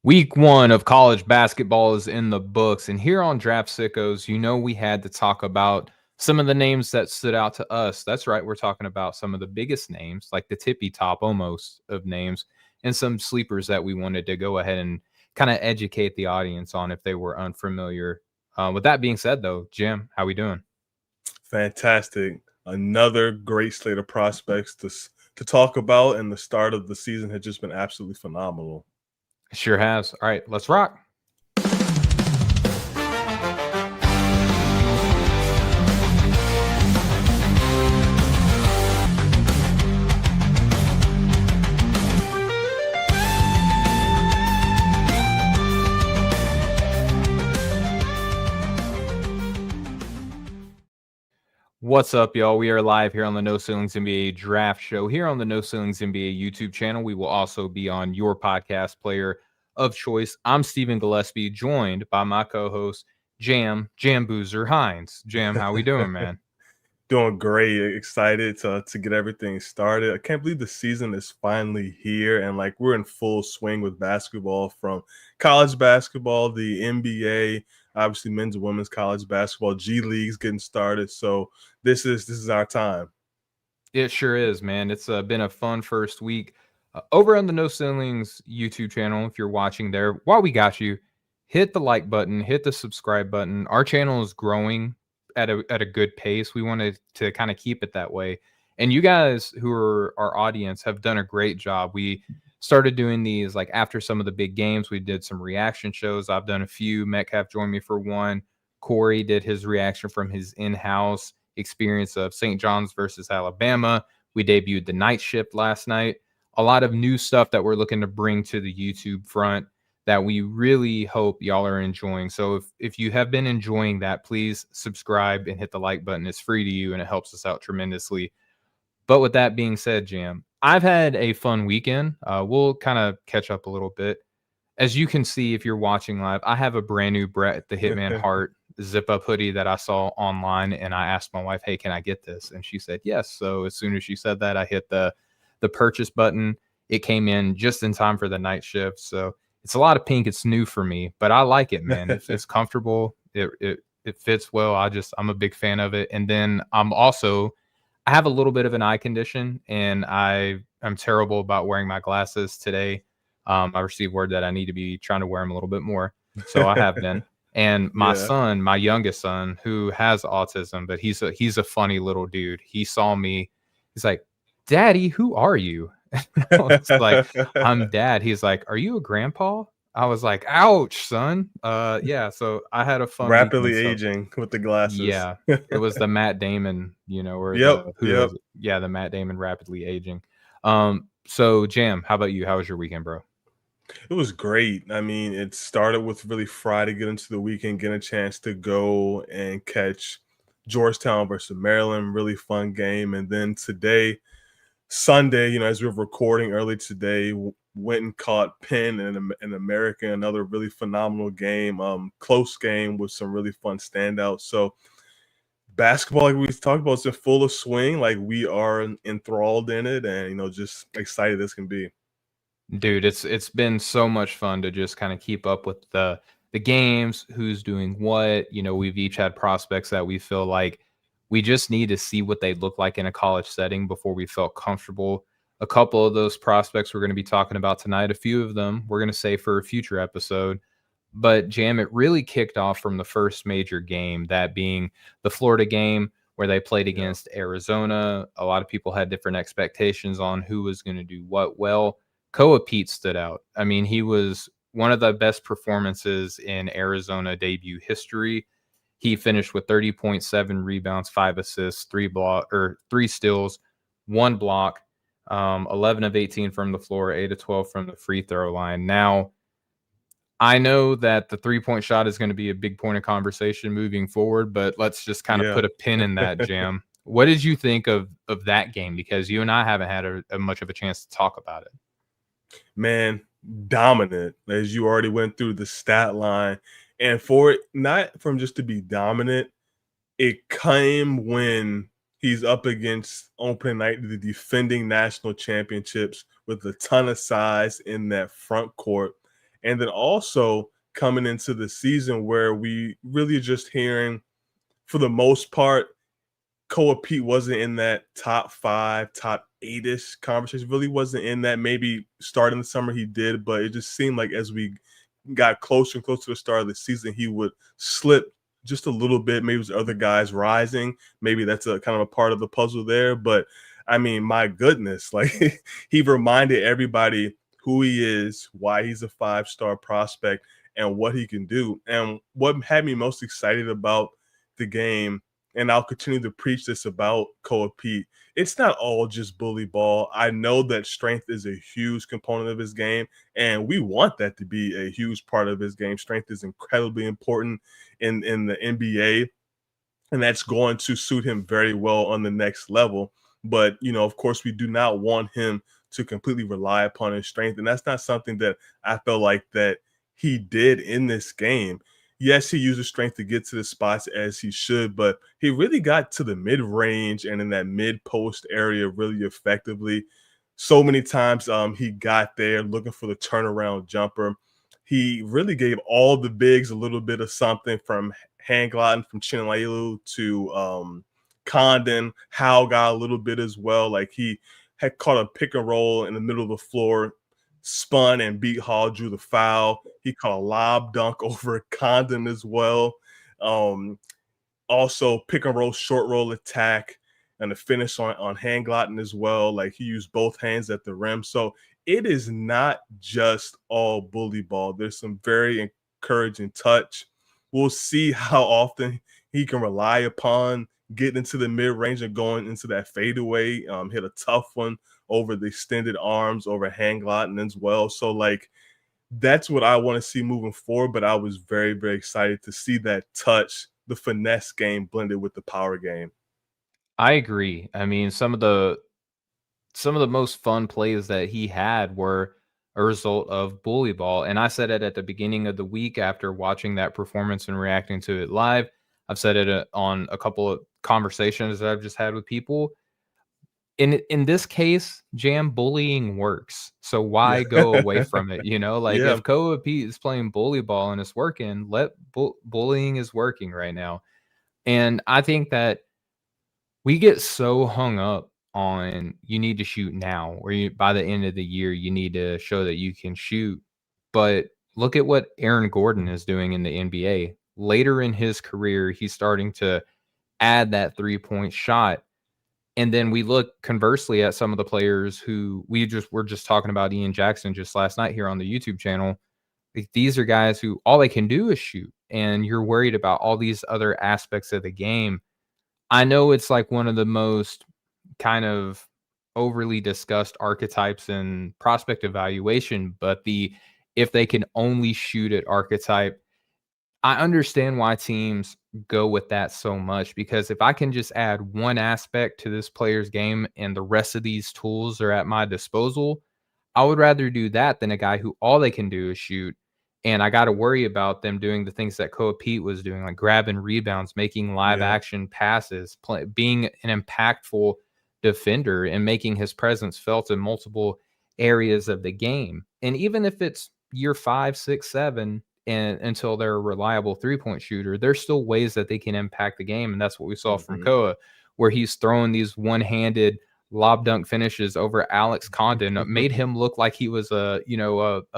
Week 1 of college basketball is in the books, and here on Draft Sickos, we had to talk about some of the names that stood out to us. That's right, we're talking about some of the biggest names, like the tippy top almost of names, and some sleepers that we wanted to go ahead and kind of educate the audience on if they were unfamiliar. With that being said, though, Jim, how we doing? Fantastic. Another great slate of prospects to talk about, and the start of the season has just been absolutely phenomenal. Sure has. All right, let's rock. What's up, y'all? We are live here on the No Ceilings NBA Draft Show here on the No Ceilings NBA YouTube channel. We will also be on your podcast player of choice. I'm Stephen Gillaspie, joined by my co-host Jam Boozer Hines. Jam, how we doing, man? Doing great. Excited to get everything started. I can't believe the season is finally here, and like we're in full swing with basketball, from college basketball, the NBA, obviously men's and women's college basketball, G League's getting started. So this is our time. It sure is, man. It's been a fun first week. Over on the No Ceilings YouTube channel, if you're watching there, while we got you, hit the like button, hit the subscribe button. Our channel is growing at a good pace. We wanted to kind of keep it that way. And you guys who are our audience have done a great job. We started doing these like after some of the big games. We did some reaction shows. I've done a few. Metcalf joined me for one. Corey did his reaction from his in-house experience of St. John's versus Alabama. We debuted the night shift last night. A lot of new stuff that we're looking to bring to the YouTube front that we really hope y'all are enjoying. So if you have been enjoying that, please subscribe and hit the like button. It's free to you and it helps us out tremendously. But with that being said, Jam, I've had a fun weekend. We'll kind of catch up a little bit. As you can see, if you're watching live, I have a brand new Brett the Hitman Hart zip up hoodie that I saw online, and I asked my wife, "Hey, can I get this?" And she said yes. So as soon as she said that, I hit the purchase button. It came in just in time for the night shift. So it's a lot of pink. It's new for me, but I like it, man. It's comfortable. It fits well. I'm a big fan of it. And then I have a little bit of an eye condition, and I'm terrible about wearing my glasses today. I received word that I need to be trying to wear them a little bit more. So I have been. And my Yeah. son, my youngest son, who has autism, but he's a funny little dude. He saw me. He's like, "Daddy, who are you?" I was like, "I'm Dad." He's like, "Are you a grandpa?" I was like, "Ouch, son." Yeah. So I had a fun weekend. Rapidly So aging with the glasses. yeah, it was the Matt Damon, or Yep, the who yep. is it? Yeah, the Matt Damon rapidly aging. So Jam, how about you? How was your weekend, bro? It was great. I mean, it started with really Friday, get into the weekend, get a chance to go and catch Georgetown versus Maryland. Really fun game. And then today, Sunday, as we were recording early today, went and caught Penn and American, another really phenomenal game, close game with some really fun standouts. So basketball, like we talked about, is in full of swing. Like we are enthralled in it, and just excited this can be. Dude, it's been so much fun to just kind of keep up with the games, who's doing what. We've each had prospects that we feel like we just need to see what they look like in a college setting before we felt comfortable. A couple of those prospects we're going to be talking about tonight. A few of them we're going to say for a future episode. But Jam, it really kicked off from the first major game, that being the Florida game where they played Yeah. against Arizona. A lot of people had different expectations on who was going to do what. Well, Koa Peat stood out. I mean, he was one of the best performances in Arizona debut history. He finished with 30.7 rebounds, 5 assists, three steals, 1 block, 11 of 18 from the floor, 8 of 12 from the free throw line. Now, I know that the 3-point shot is going to be a big point of conversation moving forward, but let's just kind of Yeah. put a pin in that, Jam. What did you think of that game? Because you and I haven't had a much of a chance to talk about it. Man, dominant, as you already went through the stat line. And for it not from just to be dominant, it came when he's up against opening night, the defending national championships, with a ton of size in that front court. And then also coming into the season where we really just hearing, for the most part, Koa Peat wasn't in that top 5, top 8-ish conversation. Really wasn't in that. Maybe starting the summer he did, but it just seemed like as we got closer and closer to the start of the season, he would slip just a little bit. Maybe it was other guys rising. Maybe that's a kind of a part of the puzzle there. But I mean, my goodness, like he reminded everybody who he is, why he's a 5-star prospect, and what he can do. And what had me most excited about the game, and I'll continue to preach this about Koa Peat, it's not all just bully ball. I know that strength is a huge component of his game, and we want that to be a huge part of his game. Strength is incredibly important in the NBA, and that's going to suit him very well on the next level. But, of course, we do not want him to completely rely upon his strength, and that's not something that I felt like that he did in this game. Yes, he used his strength to get to the spots as he should, but he really got to the mid-range and in that mid-post area really effectively. So many times he got there looking for the turnaround jumper. He really gave all the bigs a little bit of something, from hand gliding from Chinelalu to Condon. Hal got a little bit as well. Like, he had caught a pick and roll in the middle of the floor, spun and beat Hall, drew the foul. He caught a lob dunk over Condon as well. Also, pick and roll, short roll attack, and the finish on hand gliding as well. Like, he used both hands at the rim. So it is not just all bully ball. There's some very encouraging touch. We'll see how often he can rely upon getting into the mid-range and going into that fadeaway. Hit a tough one over the extended arms, over hand gliding as well. So, like, that's what I want to see moving forward. But I was very, very excited to see that touch, the finesse game blended with the power game. I agree. I mean, some of the most fun plays that he had were a result of bully ball. And I said it at the beginning of the week after watching that performance and reacting to it live. I've said it on a couple of conversations that I've just had with people. In this case, jam, bullying works. So Yeah. why go away from it? Like, Yeah. if Koa Pete is playing bully ball and it's working, bullying is working right now. And I think that we get so hung up on, you need to shoot now, or by the end of the year, you need to show that you can shoot. But look at what Aaron Gordon is doing in the NBA. Later in his career, he's starting to add that 3-point shot. And then we look conversely at some of the players who were just talking about. Ian Jackson just last night here on the YouTube channel. Like, these are guys who all they can do is shoot, and you're worried about all these other aspects of the game. I know it's like one of the most kind of overly discussed archetypes in prospect evaluation, but if they can only shoot at archetype, I understand why teams go with that so much, because if I can just add one aspect to this player's game and the rest of these tools are at my disposal, I would rather do that than a guy who all they can do is shoot. And I got to worry about them doing the things that Koa Pete was doing, like grabbing rebounds, making live Yeah. action passes, being an impactful defender, and making his presence felt in multiple areas of the game. And even if it's year 5, 6, 7, and until they're a reliable 3-point shooter, there's still ways that they can impact the game. And that's what we saw from Mhm. Koa, where he's throwing these one-handed lob dunk finishes over Alex Condon, made him look like he was a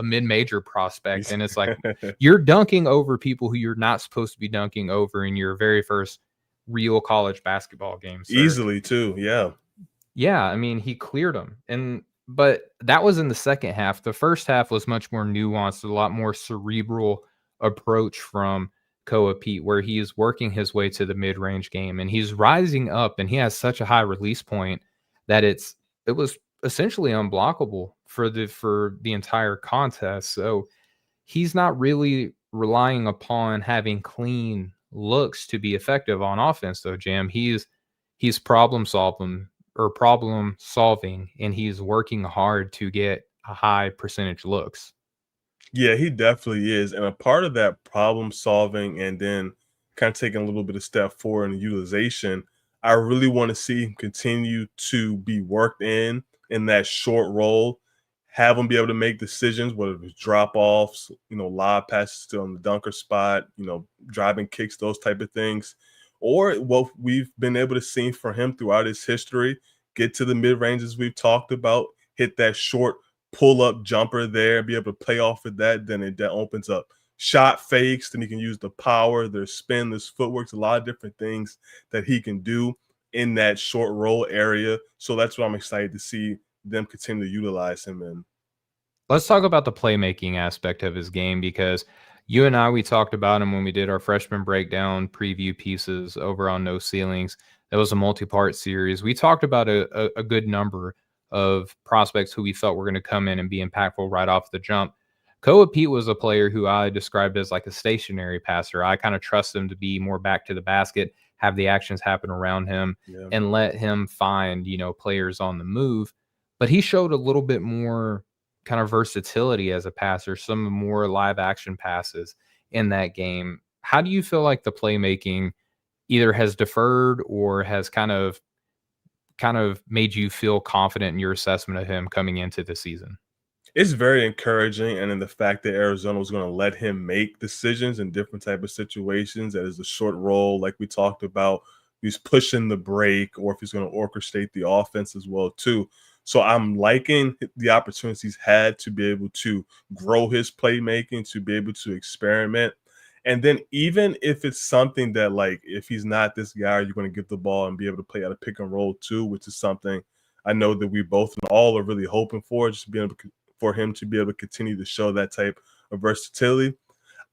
mid-major prospect. And it's like, you're dunking over people who you're not supposed to be dunking over in your very first real college basketball game, sir. Easily too. Yeah. Yeah, I mean, he cleared them. But that was in the second half. The first half was much more nuanced, a lot more cerebral approach from Koa Pete, where he is working his way to the mid-range game, and he's rising up, and he has such a high release point that it was essentially unblockable for the entire contest. So he's not really relying upon having clean looks to be effective on offense, though, Jam. He's problem solving, and he's working hard to get a high percentage looks. Yeah, he definitely is. And a part of that problem solving and then kind of taking a little bit of step forward in utilization, I really want to see him continue to be worked in that short role, have him be able to make decisions, whether it's drop offs, lob passes to on the dunker spot, driving kicks, those type of things, or what we've been able to see from him throughout his history, get to the mid ranges we've talked about, hit that short pull up jumper there, be able to play off of that. Then that opens up shot fakes. Then he can use the power, there's spin, there's footwork, a lot of different things that he can do in that short roll area. So that's what I'm excited to see them continue to utilize him in. Let's talk about the playmaking aspect of his game, because you and I, we talked about him when we did our freshman breakdown preview pieces over on No Ceilings. That was a multi-part series. We talked about a good number of prospects who we felt were going to come in and be impactful right off the jump. Koa Peat was a player who I described as like a stationary passer. I kind of trust him to be more back to the basket, have the actions happen around him, and let him find, players on the move. But he showed a little bit more kind of versatility as a passer, some more live action passes in that game. How do you feel like the playmaking either has deferred or has kind of made you feel confident in your assessment of him coming into the season? It's very encouraging, and in the fact that Arizona was going to let him make decisions in different type of situations. That is a short role, like we talked about. He's pushing the break, or if he's going to orchestrate the offense as well too. So I'm liking the opportunities he's had to be able to grow his playmaking, to be able to experiment. And then even if it's something that, like, if he's not this guy, you're going to give the ball and be able to play out a pick and roll too, which is something I know that we both and all are really hoping for, just being able to, for him to be able to continue to show that type of versatility.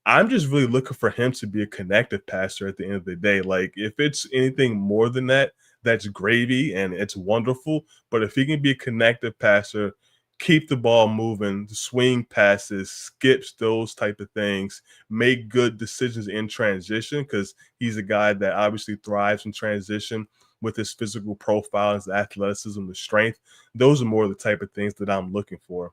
I'm just really looking for him to be a connective passer at the end of the day. Like, if it's anything more than that, that's gravy and it's wonderful. But if he can be a connective passer, keep the ball moving, swing passes, skips, those type of things, make good decisions in transition, because he's a guy that obviously thrives in transition with his physical profile, his athleticism, the strength. Those are more the type of things that I'm looking for.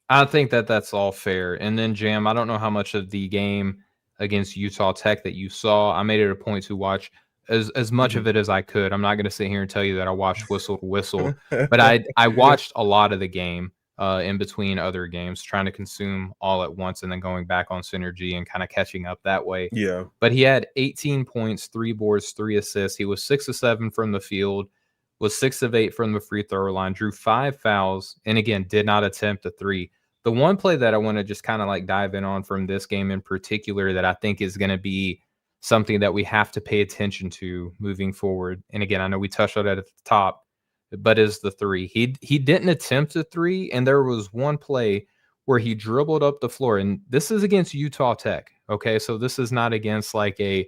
I think that that's all fair. And then, Jam, I don't know how much of the game against Utah Tech that you saw. I made it a point to watch as much of Mhm. it as I could. I'm not going to sit here and tell you that I watched whistle to whistle, but I watched a lot of the game in between other games, trying to consume all at once and then going back on Synergy and kind of catching up that way. Yeah. But he had 18 points, 3 boards, 3 assists. He was 6 of 7 from the field, was 6 of 8 from the free throw line, drew 5 fouls, and again, did not attempt a three. The one play that I want to just kind of like dive in on from this game in particular that I think is going to be something that we have to pay attention to moving forward. And again, I know we touched on it at the top, but is the three. He didn't attempt a three, and there was one play where he dribbled up the floor, and this is against Utah Tech. Okay, so this is not against like a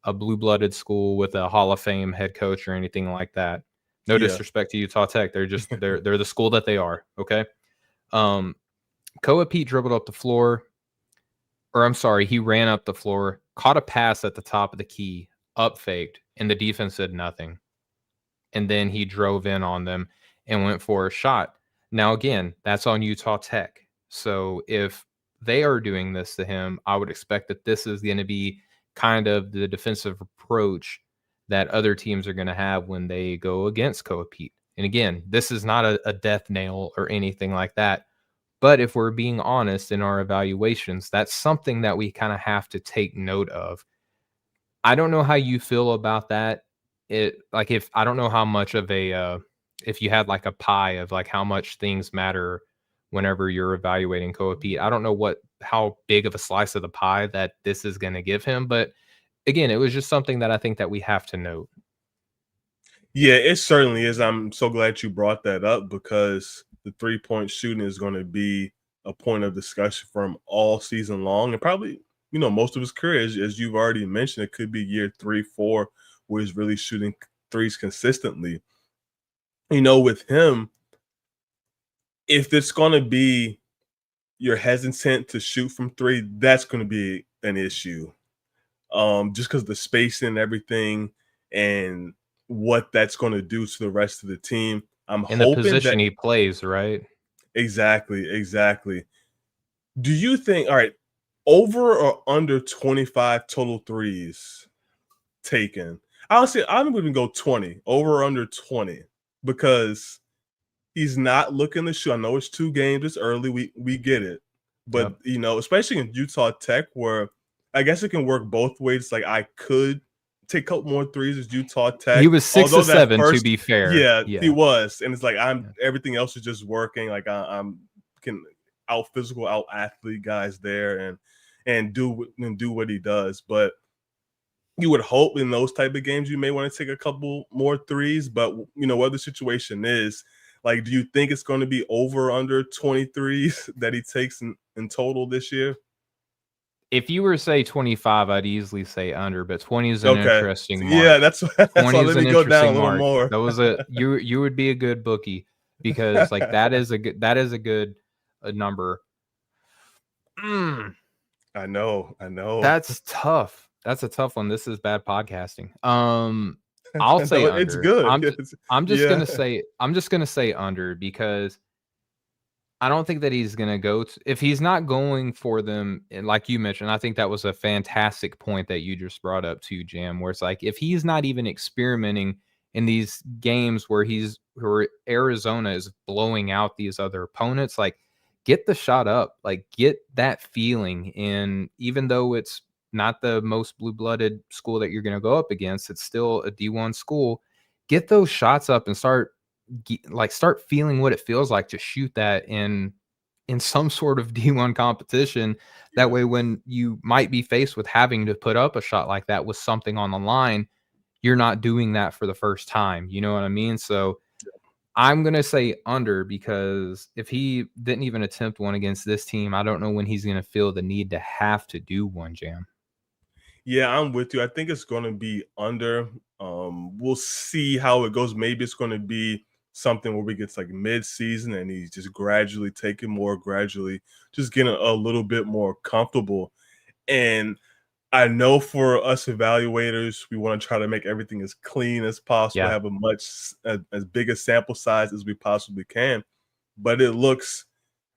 blue-blooded school with a Hall of Fame head coach or anything like that. No Yeah. disrespect to Utah Tech. They're the school that they are. Okay. Um, Koa Pete dribbled up the floor, or I'm sorry, he ran up the floor, caught a pass at the top of the key, up faked, and the defense did nothing. And then he drove in on them and went for a shot. Now, again, that's on Utah Tech. So if they are doing this to him, I would expect that this is going to be kind of the defensive approach that other teams are going to have when they go against Koa Pete. And again, this is not a death nail or anything like that. But if we're being honest in our evaluations, that's something that we kind of have to take note of. I don't know how you feel about that. It like if I don't know how much of a if you had like a pie of like how much things matter whenever you're evaluating Koa Pete. I don't know how big of a slice of the pie that this is going to give him, but again, it was just something that I think that we have to note. Yeah, it certainly is. I'm so glad you brought that up, because the 3-point shooting is going to be a point of discussion for him all season long, and probably, most of his career. As you've already mentioned, it could be year 3, 4, where he's really shooting threes consistently. With him, if it's going to be you're hesitant to shoot from three, that's going to be an issue. Just because the spacing and everything, and what that's going to do to the rest of the team. I'm In the hoping position that he plays, right? exactly. Do you think, all right, over or under 25 total threes taken? Honestly, I'm going to go 20, over or under 20, because he's not looking to shoot. I know it's 2 games, it's early, we get it. But, Yep. especially in Utah Tech where I guess it can work both ways. Like, I could take a couple more threes as Utah He Tech, was 6 although to that 7 to first be fair. yeah, he Yeah. was, and it's like Yeah. everything else is just working, like, I'm can out-physical, out-athlete guys there and do what he does, but you would hope in those type of games you may want to take a couple more threes, but what the situation is, like, do you think it's going to be over under 23s that he takes in total this year? If you were to say 25, I'd easily say under, but 20 is an Okay. interesting Yeah, mark. that's why 20 is let me an go down a interesting little mark. more. That was you would be a good bookie because like that is a good number. I know. That's tough. That's a tough one. This is bad podcasting. I'll say No, it's under. good. I'm just Yeah. gonna say under because I don't think that he's gonna go if he's not going for them, and like you mentioned, I think that was a fantastic point that you just brought up too, Jam, where it's like if he's not even experimenting in these games where Arizona is blowing out these other opponents, like get the shot up, like get that feeling. And even though it's not the most blue-blooded school that you're gonna go up against, it's still a D1 school. Get those shots up and start feeling what it feels like to shoot that in some sort of D1 competition. That Yeah. way, when you might be faced with having to put up a shot like that with something on the line, you're not doing that for the first time. You know what I mean? So I'm going to say under because if he didn't even attempt one against this team, I don't know when he's going to feel the need to have to do one, Jam. Yeah, I'm with you. I think it's going to be under. We'll see how it goes. Maybe it's going to be something where we get like mid-season and he's just gradually just getting a little bit more comfortable. And I know for us evaluators, we want to try to make everything as clean as possible, Yeah. have as big a sample size as we possibly can. But it looks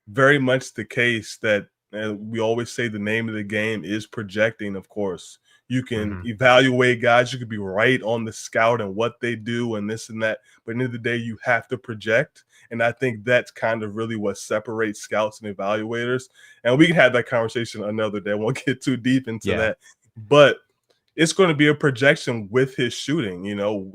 very much the case that, and we always say the name of the game is projecting. Of course, you can Hmm. evaluate guys, you could be right on the scout and what they do and this and that, but at the end of the day you have to project. And I think that's kind of really what separates scouts and evaluators. And we can have that conversation another day, I won't get too deep into Yeah. that, but it's going to be a projection with his shooting.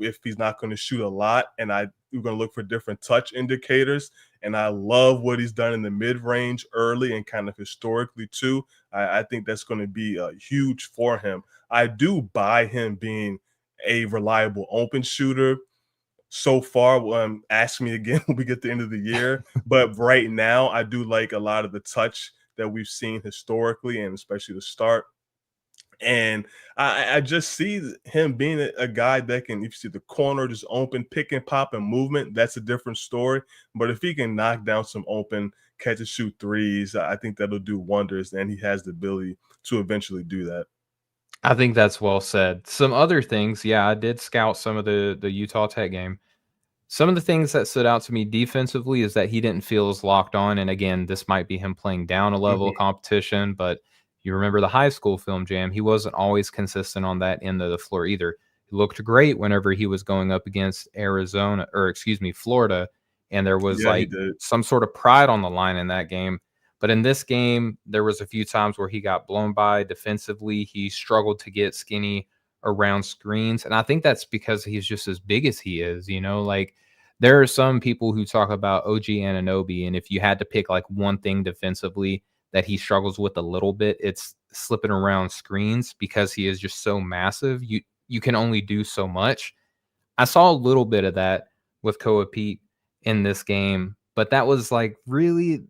If he's not going to shoot a lot, and we're going to look for different touch indicators. And I love what he's done in the mid-range early and kind of historically too. I think that's going to be huge for him. I do buy him being a reliable open shooter. So far, ask me again when we get to the end of the year. But right now, I do like a lot of the touch that we've seen historically, and especially the start. And I just see him being a guy that can, if you see the corner just open, pick and pop and movement, that's a different story. But if he can knock down some open catch and shoot threes, I think that'll do wonders. And he has the ability to eventually do that. I think that's well said. Some other things, yeah, I did scout some of the Utah Tech game. Some of the things that stood out to me defensively is that he didn't feel as locked on. And again, this might be him playing down a level of Mhm. competition, but you remember the high school film, Jam. He wasn't always consistent on that end of the floor either. He looked great whenever he was going up against Arizona, or excuse me, Florida. And there was Yeah, he like did. some sort of pride on the line in that game. But in this game, there was a few times where he got blown by defensively. He struggled to get skinny around screens. And I think that's because he's just as big as he is, like there are some people who talk about OG Anunoby, and if you had to pick like one thing defensively that he struggles with a little bit, it's slipping around screens because he is just so massive. You can only do so much. I saw a little bit of that with Koa Peat in this game, but that was like really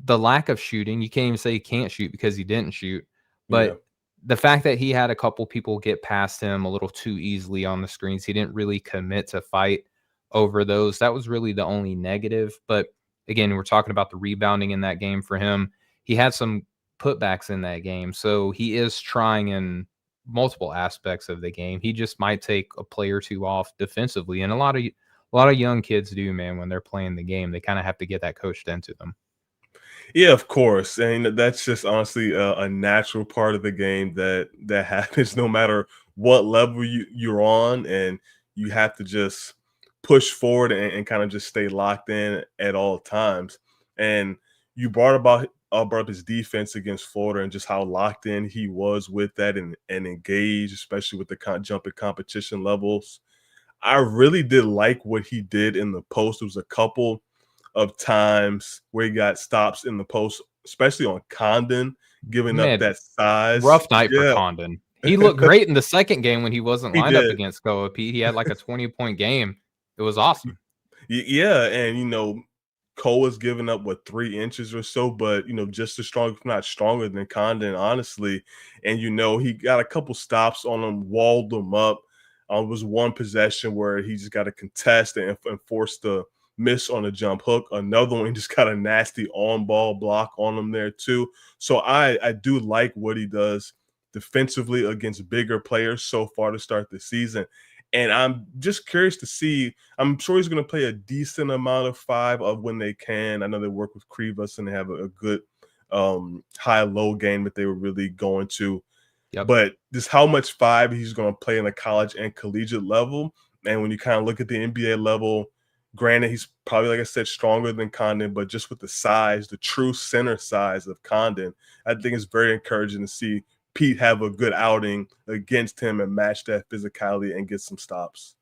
the lack of shooting. You can't even say he can't shoot because he didn't shoot, Yeah. but the fact that he had a couple people get past him a little too easily on the screens, he didn't really commit to fight over those. That was really the only negative. But again, we're talking about the rebounding in that game for him. He had some putbacks in that game, so he is trying in multiple aspects of the game. He just might take a play or two off defensively, and a lot of young kids do, man. When they're playing the game, they kind of have to get that coached into them. Yeah, of course, and that's just honestly a natural part of the game that happens no matter what level you're on, and you have to just push forward and kind of just stay locked in at all times. And you brought up his defense against Florida and just how locked in he was with that and engaged, especially with the jumping competition levels. I really did like what he did in the post. There was a couple of times where he got stops in the post, especially on Condon, giving up Man, that size. rough night for Yeah, Condon. He looked great in the second game when he wasn't he lined up did. against Koa Peat. He had like a 20-point game. It was awesome. Yeah, and Koa's giving up 3 inches or so, but just as strong, if not stronger than Condon, honestly. And he got a couple stops on him, walled him up. It was one possession where he just got a contest and forced a miss on a jump hook. Another one, he just got a nasty on-ball block on him there too. So I do like what he does defensively against bigger players so far to start the season. And I'm just curious to see. I'm sure he's going to play a decent amount of 5 of when they can. I know they work with Krivas and they have a good high-low game that they were really going to. Yep. But just how much 5 he's going to play in the college and collegiate level. And when you kind of look at the NBA level, granted, he's probably, like I said, stronger than Condon, but just with the size, the true center size of Condon, I think it's very encouraging to see Pete have a good outing against him and match that physicality and get some stops.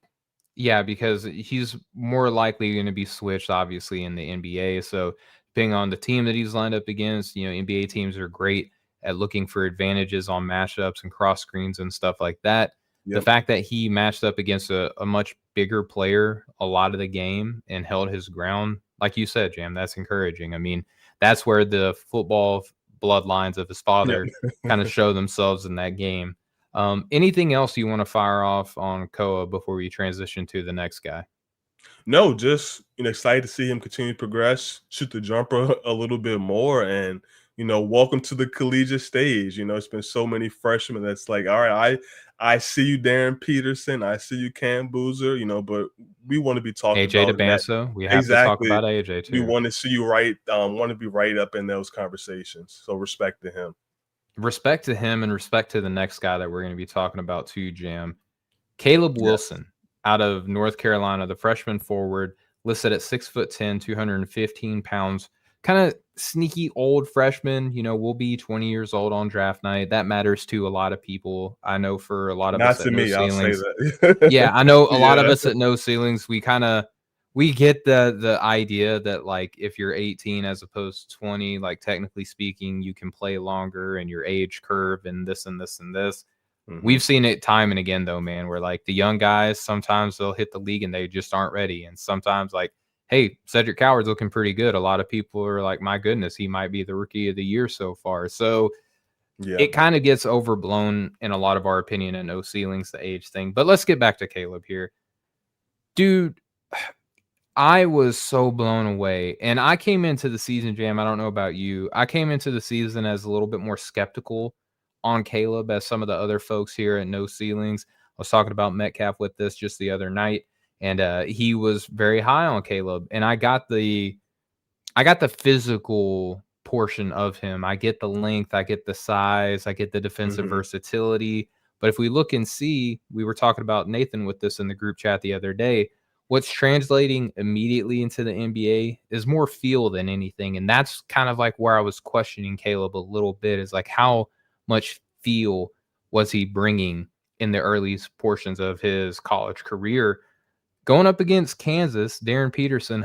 Yeah, because he's more likely going to be switched, obviously, in the NBA. So, depending on the team that he's lined up against, NBA teams are great at looking for advantages on matchups and cross screens and stuff like that. The Yep. fact that he matched up against a much bigger player a lot of the game and held his ground, like you said, Jam, that's encouraging. I mean, that's where the football bloodlines of his father kind of show themselves in that game. Anything else you want to fire off on Koa before we transition to the next guy? No, just excited to see him continue to progress, shoot the jumper a little bit more, and welcome to the collegiate stage. It's been so many freshmen that's like, all right, I see you, Darren Peterson, I see you, Cam Boozer, but we want to be talking AJ about that. DeBanso. We have to talk Exactly. about AJ We too. want to see you want to be right up in those conversations. So respect to him. Respect to him and respect to the next guy that we're going to be talking about too, Jam. Caleb Wilson out of North Carolina, the freshman forward, listed at 6'10", 215 pounds. Kind of sneaky old freshman, will be 20 years old on draft night. That matters to a lot of people. I know for a lot of Not us at to No me, I'll say Ceilings. that. Yeah, I know a lot of Yeah. us at No Ceilings, we get the idea that like if you're 18 as opposed to 20, like technically speaking, you can play longer and your age curve and this and this and this. We've seen it time and again though, man, where like the young guys, sometimes they'll hit the league and they just aren't ready. And sometimes like, hey, Cedric Coward's looking pretty good. A lot of people are like, my goodness, he might be the rookie of the year so far. So it kind of gets overblown in a lot of our opinion at No Ceilings, the age thing. But let's get back to Caleb here. Dude, I was so blown away. And I came into the season, Jam, I don't know about you. I came into the season as a little bit more skeptical on Caleb as some of the other folks here at No Ceilings. I was talking about Metcalf with this just the other night, and he was very high on Caleb. And I got the physical portion of him. I get the length, I get the size, I get the defensive versatility. But if we look and see, we were talking about Nathan with this in the group chat the other day. What's translating immediately into the NBA is more feel than anything. And that's kind of like where I was questioning Caleb a little bit, is like how much feel was he bringing in the early portions of his college career. Going up against Kansas, Darren Peterson,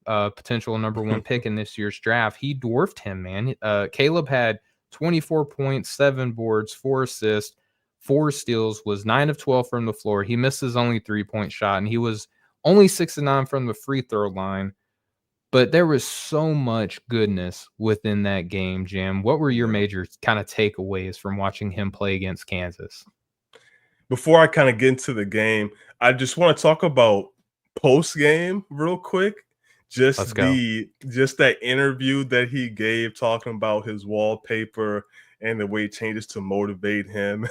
potential number 1 pick in this year's draft, he dwarfed him, man. Caleb had 24 points, 7 boards, 4 assists, 4 steals, was 9 of 12 from the floor. He missed his only 3-point shot, and he was only 6 of 9 from the free throw line. But there was so much goodness within that game, Jim. What were your major kind of takeaways from watching him play against Kansas? Before I kind of get into the game, I just want to talk about post game real quick. Just that interview that he gave talking about his wallpaper and the way it changes to motivate him.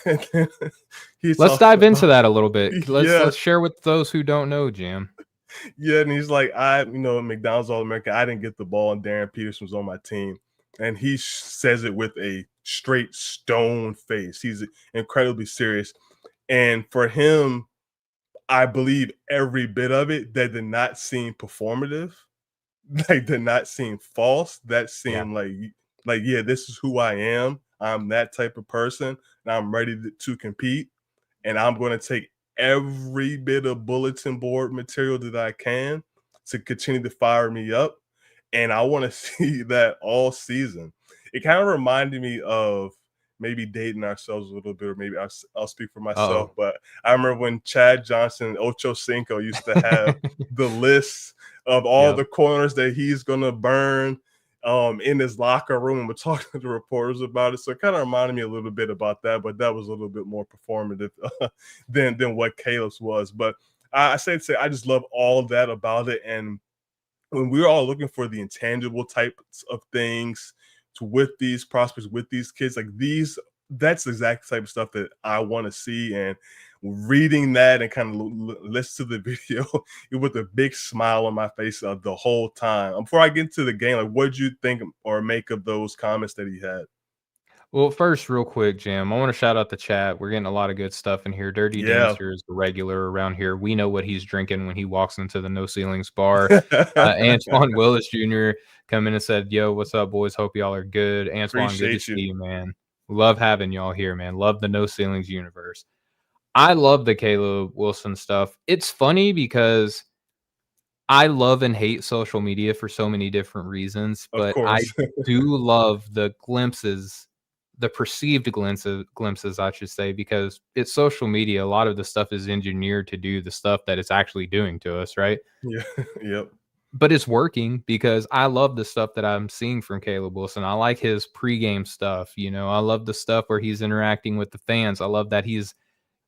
Let's dive into that a little bit. Let's share with those who don't know, Jam. Yeah, and he's like, McDonald's All-American, I didn't get the ball, and Darren Peterson was on my team. And he says it with a straight stone face. He's incredibly serious. And for him, I believe every bit of it. That did not seem performative. Like, did not seem false. That Yeah. seemed like, yeah, this is who I am. I'm that type of person, and I'm ready to compete. And I'm going to take every bit of bulletin board material that I can to continue to fire me up. And I want to see that all season. It kind of reminded me of maybe dating ourselves a little bit, or maybe I'll speak for myself. Oh. But I remember when Chad Johnson and Ocho Cinco used to have the list of all Yep. the corners that he's going to burn in his locker room, and we're talking to the reporters about it. So it kind of reminded me a little bit about that, but that was a little bit more performative than what Caleb's was. But I say I just love all that about it. And when we're all looking for the intangible types of things with these prospects, with these kids, like these, that's the exact type of stuff that I want to see. And reading that and kind of listen to the video with a big smile on my face the whole time. Before I get into the game, like, what did you think or make of those comments that he had? Well, first, real quick, Jim, I want to shout out the chat. We're getting a lot of good stuff in here. Dirty Yeah. Dancer is a regular around here. We know what he's drinking when he walks into the No Ceilings bar. Antoine Willis Jr. come in and said, "Yo, what's up, boys? Hope y'all are good." Antoine, good to Appreciate see you. you, man. Love having y'all here, man. Love the No Ceilings universe. I love the Caleb Wilson stuff. It's funny because I love and hate social media for so many different reasons, Of but I course. do love the glimpses, the perceived glimpses, I should say, because it's social media. A lot of the stuff is engineered to do the stuff that it's actually doing to us, right? Yeah. Yep. But it's working because I love the stuff that I'm seeing from Caleb Wilson. I like his pregame stuff. I love the stuff where he's interacting with the fans. I love that he's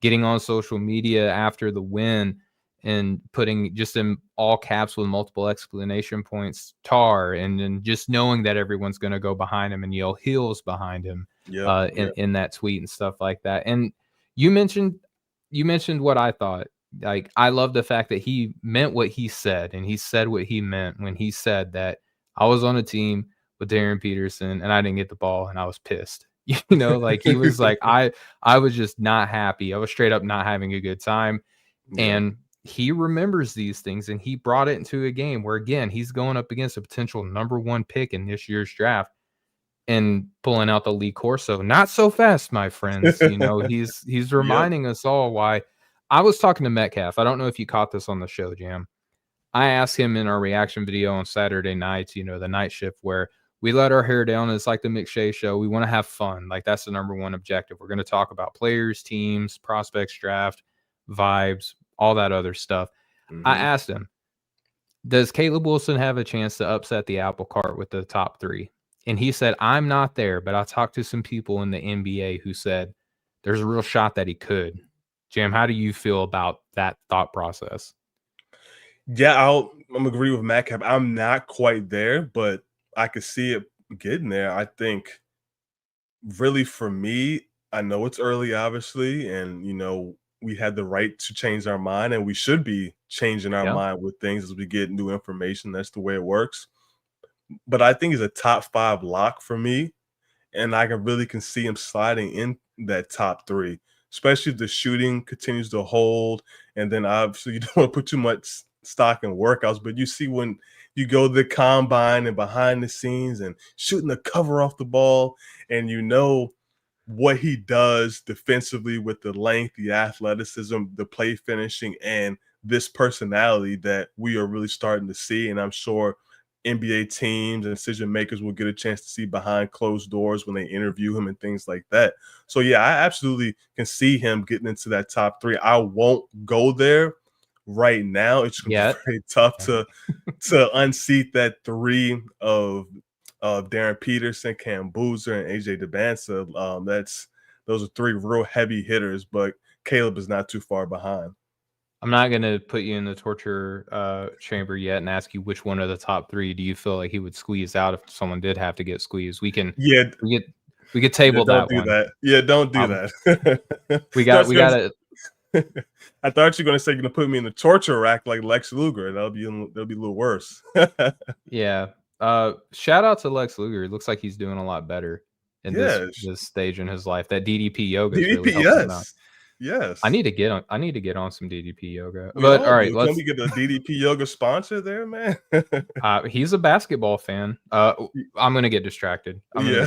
getting on social media after the win and putting just in all caps with multiple explanation points, tar, and then just knowing that everyone's going to go behind him and yell heels behind him Yep. Yep. in that tweet and stuff like that. And you mentioned what I thought. Like, I love the fact that he meant what he said, and he said what he meant when he said that I was on a team with Darren Peterson and I didn't get the ball and I was pissed. Like he was like, I was just not happy. I was straight up not having a good time. Yeah. And he remembers these things, and he brought it into a game where, again, he's going up against a potential number 1 pick in this year's draft and pulling out the Lee Corso. Not so fast, my friends. He's Yep. reminding us all why. I was talking to Metcalf. I don't know if you caught this on the show, Jam. I asked him in our reaction video on Saturday nights, the night shift, where we let our hair down. It's like the McShay show. We want to have fun. Like, that's the number 1 objective. We're going to talk about players, teams, prospects, draft, vibes, all that other stuff. I Mm-hmm. asked him, does Caleb Wilson have a chance to upset the apple cart with the top 3? And he said, I'm not there, but I talked to some people in the NBA who said there's a real shot that he could. Jam, how do you feel about that thought process? Yeah, I'm agree with Matt Cap. I'm not quite there, but I could see it getting there. I think really for me, I know it's early, obviously, and we had the right to change our mind, and we should be changing our Yeah. mind with things as we get new information. That's the way it works. But I think he's a top 5 lock for me, and I can see him sliding in that top 3, especially if the shooting continues to hold. And then obviously you don't want to put too much stock in workouts, but you see when you go to the combine and behind the scenes and shooting the cover off the ball, and what he does defensively with the length, the athleticism, the play finishing, and this personality that we are really starting to see. And I'm sure NBA teams and decision makers will get a chance to see behind closed doors when they interview him and things like that. So yeah, I absolutely can see him getting into that top 3. I won't go there right now. It's going to be very tough to unseat that 3 of Darren Peterson, Cam Boozer, and AJ DeBansa. Those are 3 real heavy hitters, but Caleb is not too far behind. I'm not going to put you in the torture chamber yet and ask you which one of the top 3 do you feel like he would squeeze out if someone did have to get squeezed. We could table don't that do one. that. Yeah, don't do that. we got it. I thought you were going to say you're going to put me in the torture rack like Lex Luger. That'll be a little worse. Yeah. Shout out to Lex Luger. It looks like he's doing a lot better in this stage in his life. That DDP yoga is really helping him out. Yes. I need to get on some DDP yoga. We But all all right, do. Can let's we get a DDP yoga sponsor there, man? he's a basketball fan. I'm gonna get distracted. Yeah.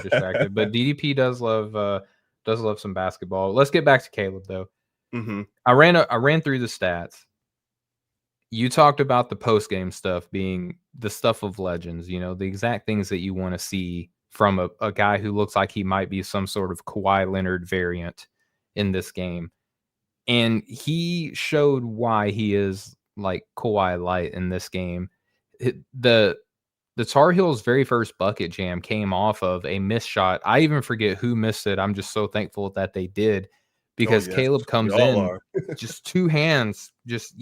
But DDP does love some basketball. Let's get back to Caleb though. Hmm. I ran through the stats. You talked about the post game stuff being the stuff of legends, the exact things that you want to see from a guy who looks like he might be some sort of Kawhi Leonard variant in this game. And he showed why he is like Kawhi Light in this game. The Tar Heels' very first bucket jam came off of a missed shot. I even forget who missed it. I'm just so thankful that they did, Oh because yes, Caleb we comes all in, are. just two hands, just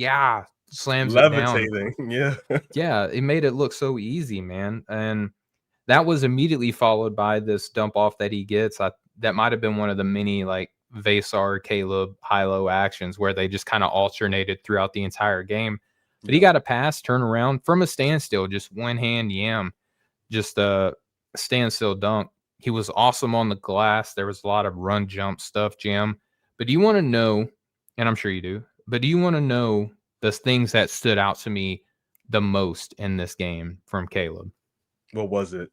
slams it down. Levitating. Yeah. Yeah, it made it look so easy, man. And that was immediately followed by this dump off that he gets. That might have been one of the many like Vasar, Caleb, high-low actions where they just kind of alternated throughout the entire game. But he got a pass, turn around from a standstill, just one hand yam, just a standstill dunk. He was awesome on the glass. There was a lot of run jump stuff, Jam. But do you want to know, and I'm sure you do, but do you want to know the things that stood out to me the most in this game from Caleb? What was it?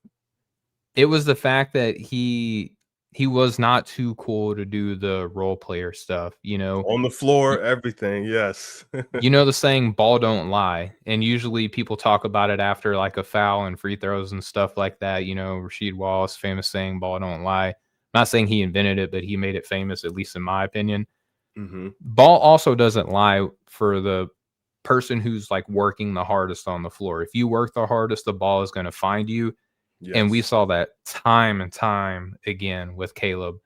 It was the fact that he was not too cool to do the role player stuff, On the floor, everything. Yes. the saying "ball don't lie," and usually people talk about it after like a foul and free throws and stuff like that. Rasheed Wallace, famous saying "ball don't lie." I'm not saying he invented it, but he made it famous, at least in my opinion. Hmm. Ball also doesn't lie for the person who's like working the hardest on the floor. If you work the hardest, the ball is going to find you. And we Yes. saw that time and time again with Caleb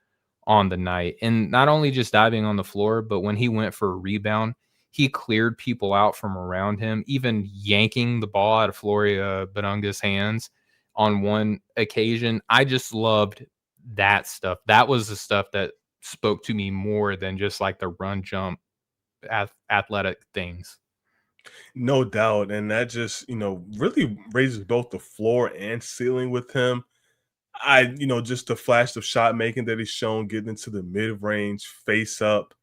on the night. And not only just diving on the floor, but when he went for a rebound, he cleared people out from around him, even yanking the ball out of Floria Banunga's hands on one occasion. I just loved that stuff. That was the stuff that spoke to me more than just like the run jump athletic things. No doubt. And that just, really raises both the floor and ceiling with him. Just the flash of shot making that he's shown, getting into the mid range, face up.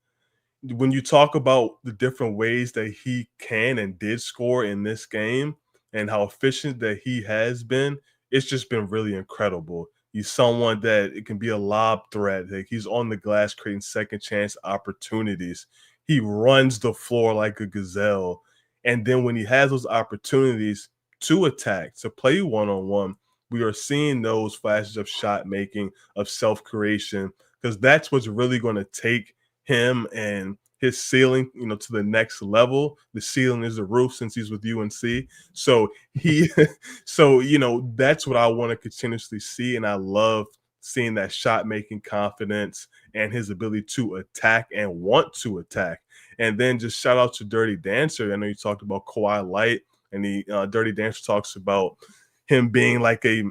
When you talk about the different ways that he can and did score in this game and how efficient that he has been, it's just been really incredible. He's someone that it can be a lob threat. Like he's on the glass creating second chance opportunities. He runs the floor like a gazelle. And then when he has those opportunities to attack, to play one on one, we are seeing those flashes of shot making, of self creation, because that's what's really going to take him and his ceiling, to the next level. The ceiling is the roof since he's with UNC. So he, that's what I want to continuously see. And I love seeing that shot making confidence and his ability to attack and want to attack. And then just shout out to Dirty Dancer. I know you talked about Kawhi Light, and the Dirty Dancer talks about him being like a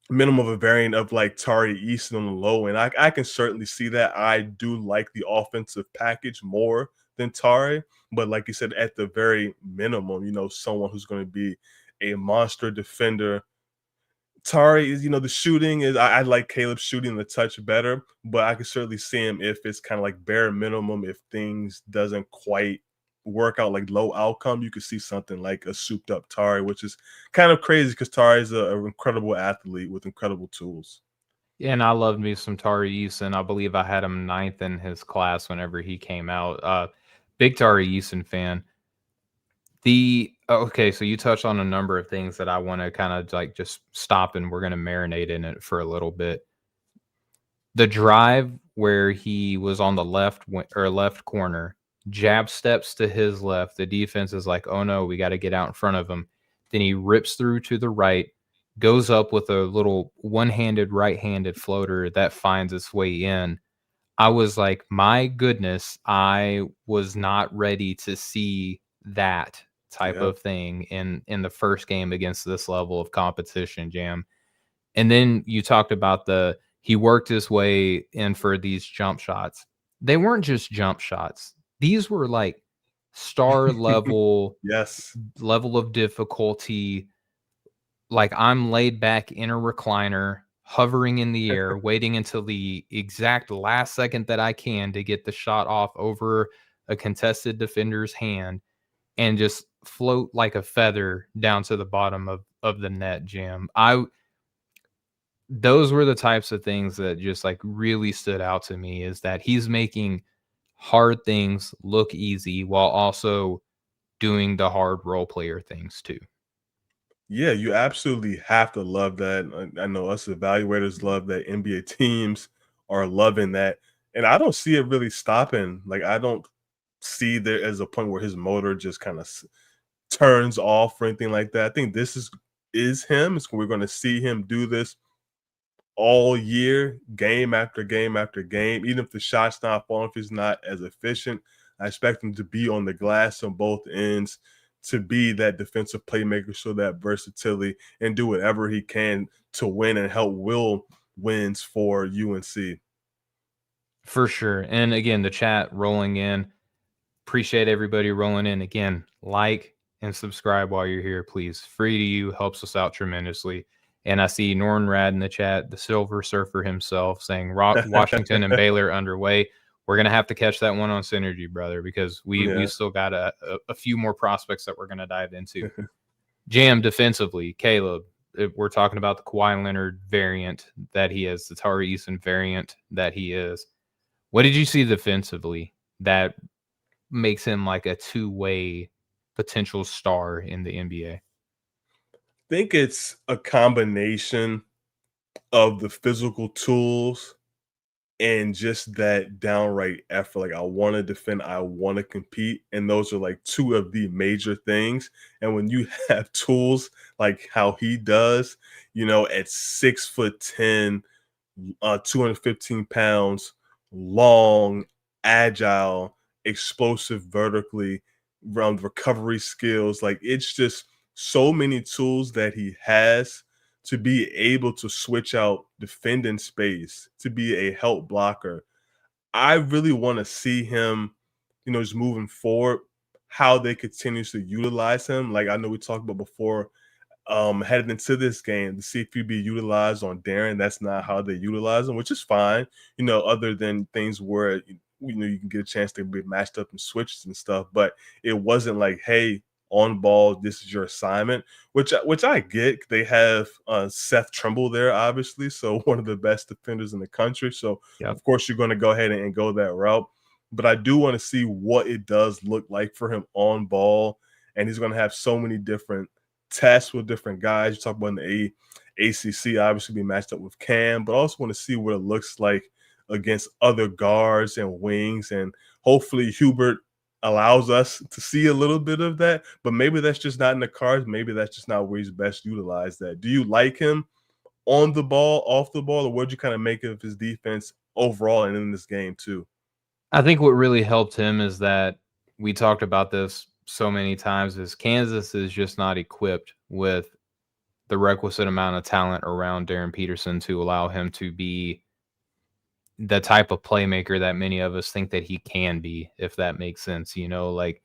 minimum of a variant of like Tari Easton on the low end. I can certainly see that. I do like the offensive package more than Tari, but like you said, at the very minimum, someone who's going to be a monster defender. Tari is, the shooting is, I like Caleb shooting the touch better, but I can certainly see him if it's kind of like bare minimum, if things doesn't quite work out, like low outcome, you could see something like a souped up Tari, which is kind of crazy because Tari is an incredible athlete with incredible tools. Yeah, and I loved me some Tari Eason. I believe I had him ninth in his class whenever he came out. Big Tari Eason fan. Okay, so you touched on a number of things that I want to kind of like just stop, and we're going to marinate in it for a little bit. The drive where he was on the left corner, jab steps to his left. The defense is like, oh no, we got to get out in front of him. Then he rips through to the right, goes up with a little one-handed, right-handed floater that finds its way in. I was like, my goodness, I was not ready to see that type Yeah. of thing in the first game against this level of competition, Jam. And then you talked about he worked his way in for these jump shots. They weren't just jump shots. These were like star Yes. level of difficulty. Like I'm laid back in a recliner, hovering in the air, waiting until the exact last second that I can to get the shot off over a contested defender's hand and just float like a feather down to the bottom of the net, Jam. Those were the types of things that just like really stood out to me, is that he's making hard things look easy while also doing the hard role player things too. Yeah, you absolutely have to love that. I know us evaluators love that. NBA teams are loving that. And I don't see it really stopping. Like, I don't see there as a point where his motor just kind of turns off or anything like that. I think this is him. We're going to see him do this all year, game after game after game. Even if the shot's not falling, if he's not as efficient, I expect him to be on the glass on both ends, to be that defensive playmaker, show that versatility, and do whatever he can to win and help will wins for UNC. For sure. And again, the chat rolling in. Appreciate everybody rolling in. Again, like and subscribe while you're here, please. Free to you, helps us out tremendously. And I see Norn Rad in the chat, the Silver Surfer himself, saying Washington and Baylor underway. We're gonna have to catch that one on Synergy, brother, because we still got a few more prospects that we're gonna dive into. Jam defensively, Caleb. We're talking about the Kawhi Leonard variant that he is, the Tari Eason variant that he is. What did you see defensively that makes him like a two-way potential star in the NBA? Think it's a combination of the physical tools and just that downright effort. Like, I want to defend, I want to compete. And those are like two of the major things. And when you have tools like how he does, at 6'10", 215 pounds, long, agile, explosive vertically, around recovery skills, like, it's just so many tools that he has to be able to switch out defending space, to be a help blocker. I really want to see him, just moving forward, how they continuously utilize him. Like, I know we talked about before, heading into this game, to see if he'd be utilized on Darren. That's not how they utilize him, which is fine, other than things where, you can get a chance to be matched up in switches and stuff. But it wasn't like, hey, on ball, this is your assignment, which I get. They have Seth Trimble there, obviously, so one of the best defenders in the country. So, Yep. Of course, you're going to go ahead and go that route. But I do want to see what it does look like for him on ball. And he's going to have so many different tests with different guys. You talk about in the ACC, obviously be matched up with Cam, but I also want to see what it looks like against other guards and wings. And hopefully Hubert allows us to see a little bit of that, but maybe that's just not in the cards. Maybe that's just not where he's best utilized at. Do you like him on the ball, off the ball, or what do you kind of make of his defense overall and in this game too? I think what really helped him is that we talked about this so many times, is Kansas is just not equipped with the requisite amount of talent around Darren Peterson to allow him to be the type of playmaker that many of us think that he can be, if that makes sense. Like,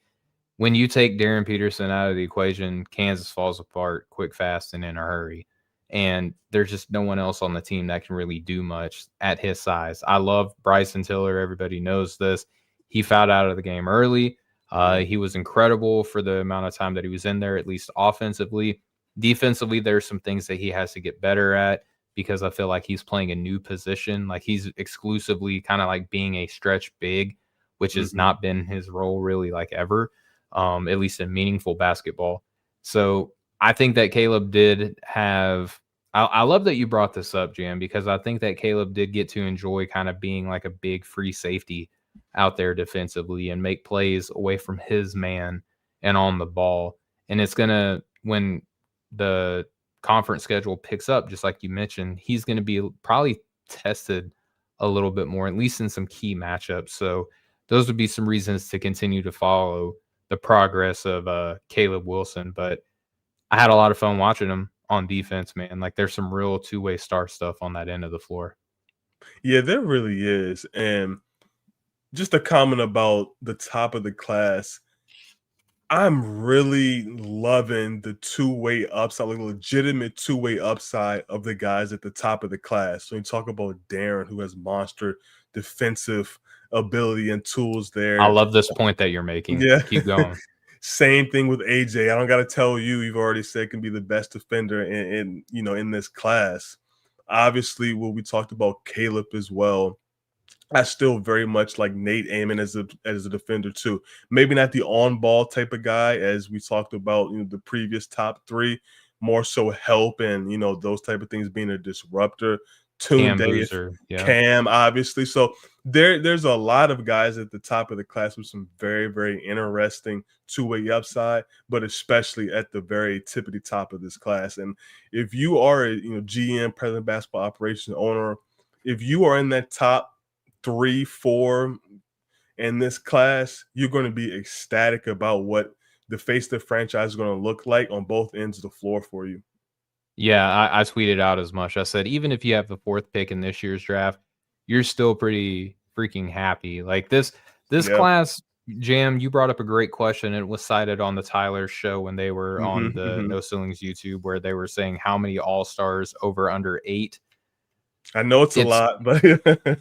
when you take Darren Peterson out of the equation, Kansas falls apart quick, fast, and in a hurry. And there's just no one else on the team that can really do much at his size. I love Bryson Tiller. Everybody knows this. He fouled out of the game early. He was incredible for the amount of time that he was in there, at least offensively. Defensively, there's some things that he has to get better at, because I feel like he's playing a new position. Like, he's exclusively kind of like being a stretch big, which has not been his role really, like, ever. At least in meaningful basketball. So I think that Caleb did have, I love that you brought this up, Jam, because I think that Caleb did get to enjoy kind of being like a big free safety out there defensively and make plays away from his man and on the ball. And it's going to, when the conference schedule picks up, just like you mentioned, he's going to be probably tested a little bit more, at least in some key matchups. So those would be some reasons to continue to follow the progress of Caleb Wilson. But I had a lot of fun watching him on defense, man. Like, there's some real two-way star stuff on that end of the floor. Yeah, there really is. And just a comment about the top of the class. I'm really loving the two-way upside, like legitimate two-way upside of the guys at the top of the class. So you talk about Darren, who has monster defensive ability and tools I there. love this point that you're making. Yeah. Keep going. Same thing with AJ. I don't got to tell you, you've already said can be the best defender in this class. Obviously, what we talked about Caleb as well. I still very much like Nate Amon as a defender too. Maybe not the on ball type of guy as we talked about, the previous top three. More so help and those type of things being a disruptor. Cam Tunde, if Boozer. Yeah. Cam, obviously. So there's a lot of guys at the top of the class with some very very interesting two-way upside, but especially at the very tippity top of this class. And if you are a GM, president of basketball operations owner, if you are in that top 3, 4 in this class, you're going to be ecstatic about what the face of the franchise is going to look like on both ends of the floor for you. Yeah, I tweeted out as much. I said, even if you have the 4th pick in this year's draft, you're still pretty freaking happy. Like this Yeah. class, Jam, you brought up a great question. It was cited on the Tyler show when they were on Hmm. the Hmm. No Ceilings YouTube, where they were saying how many all-stars over under 8. I know it's a It's lot, but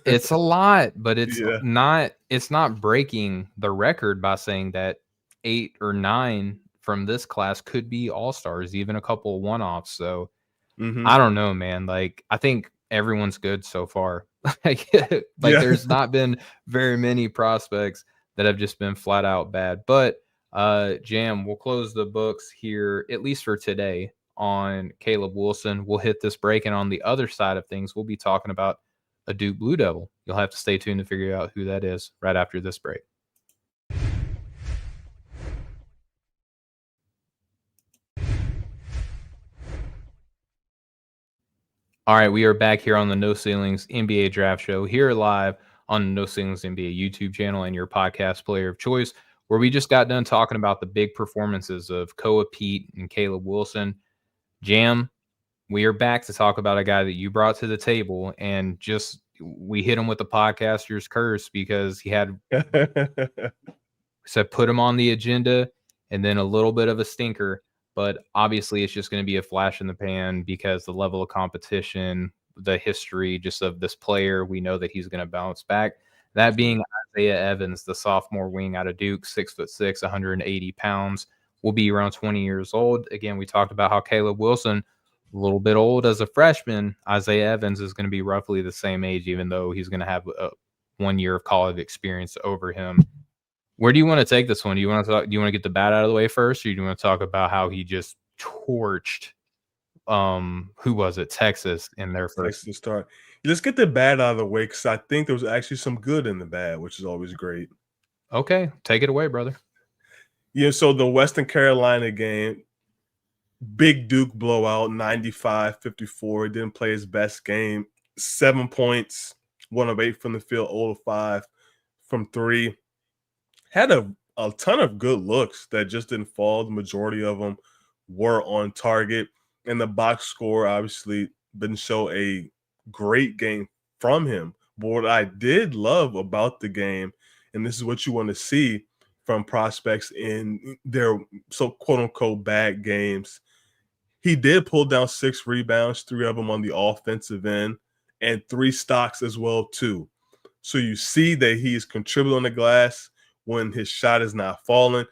it's a lot, but yeah. it's not breaking the record by saying that 8 or 9 from this class could be all-stars, even a couple one-offs. So Hmm. I don't know, man. Like, I think everyone's good so far. Like, like Yeah. there's not been very many prospects that have just been flat out bad. But Jam, we'll close the books here, at least for today, on Caleb Wilson. We'll hit this break, and on the other side of things, we'll be talking about a Duke Blue Devil. You'll have to stay tuned to figure out who that is right after this break. All right, we are back here on the No Ceilings NBA Draft Show, here live on the No Ceilings NBA YouTube channel and your podcast player of choice, where we just got done talking about the big performances of Koa Peat and Caleb Wilson. Jam, we are back to talk about a guy that you brought to the table, and just we hit him with the podcaster's curse because he had said put him on the agenda and then a little bit of a stinker. But obviously, it's just going to be a flash in the pan because the level of competition, the history just of this player, we know that he's going to bounce back. That being Isaiah Evans, the sophomore wing out of Duke, 6'6", 180 pounds, will be around 20 years old. Again, we talked about how Caleb Wilson, a little bit old as a freshman. Isaiah Evans is going to be roughly the same age, even though he's going to have 1 year of college experience over him. Where do you want to take this one? Do you want to talk? Do you want to get the bad out of the way first, or do you want to talk about how he just torched? Who was it? Texas in their first. Texas start. Let's get the bad out of the way because I think there was actually some good in the bad, which is always great. Okay, take it away, brother. Yeah, so the Western Carolina game, big Duke blowout, 95-54. He didn't play his best game. 7 points, 1 of 8 from the field, 0 of 5 from 3. Had a ton of good looks that just didn't fall. The majority of them were on target. And the box score obviously didn't show a great game from him. But what I did love about the game, and this is what you want to see from prospects in their so quote unquote bad games, he did pull down 6 rebounds, 3 of them on the offensive end, and 3 stocks as well too. So you see that he is contributing on the glass when his shot is not falling.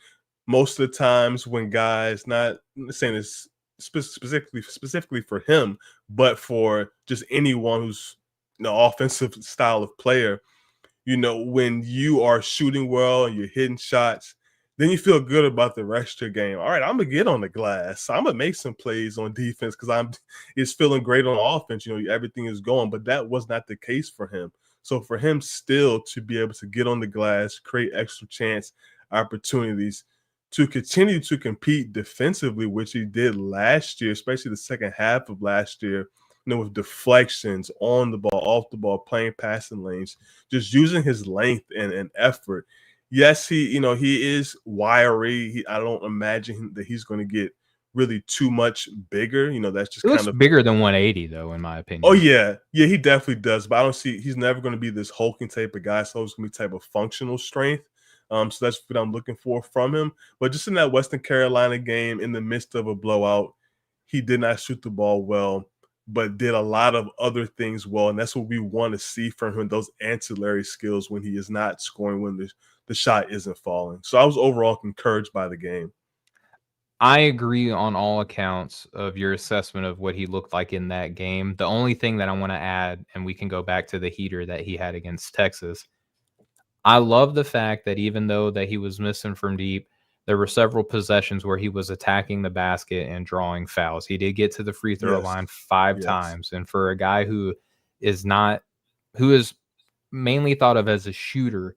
Most of the times when guys, not saying this specifically for him, but for just anyone who's offensive style of player, when you are shooting well and you're hitting shots, then you feel good about the rest of your game. All right, I'm gonna get on the glass. I'm gonna make some plays on defense because it's feeling great on offense. Everything is going, but that was not the case for him. So for him still to be able to get on the glass, create extra chance opportunities to continue to compete defensively, which he did last year, especially the second half of last year, with deflections on the ball, off the ball, playing passing lanes, just using his length and effort. Yes, he is wiry. I don't imagine that he's going to get really too much bigger. That's just He looks kind of. bigger than 180, though, in my Oh opinion. yeah, he definitely does. But I don't see he's never going to be this hulking type of guy. So he's going to be type of functional strength. So that's what I'm looking for from him. But just in that Western Carolina game, in the midst of a blowout, he did not shoot the ball well, but did a lot of other things well. And that's what we want to see from him, those ancillary skills when he is not scoring, when the shot isn't falling. So I was overall encouraged by the game. I agree on all accounts of your assessment of what he looked like in that game. The only thing that I want to add, and we can go back to the heater that he had against Texas. I love the fact that even though that he was missing from deep, there were several possessions where he was attacking the basket and drawing fouls. He did get to the free throw Yes. line 5 Yes. times, and for a guy is not who is mainly thought of as a shooter,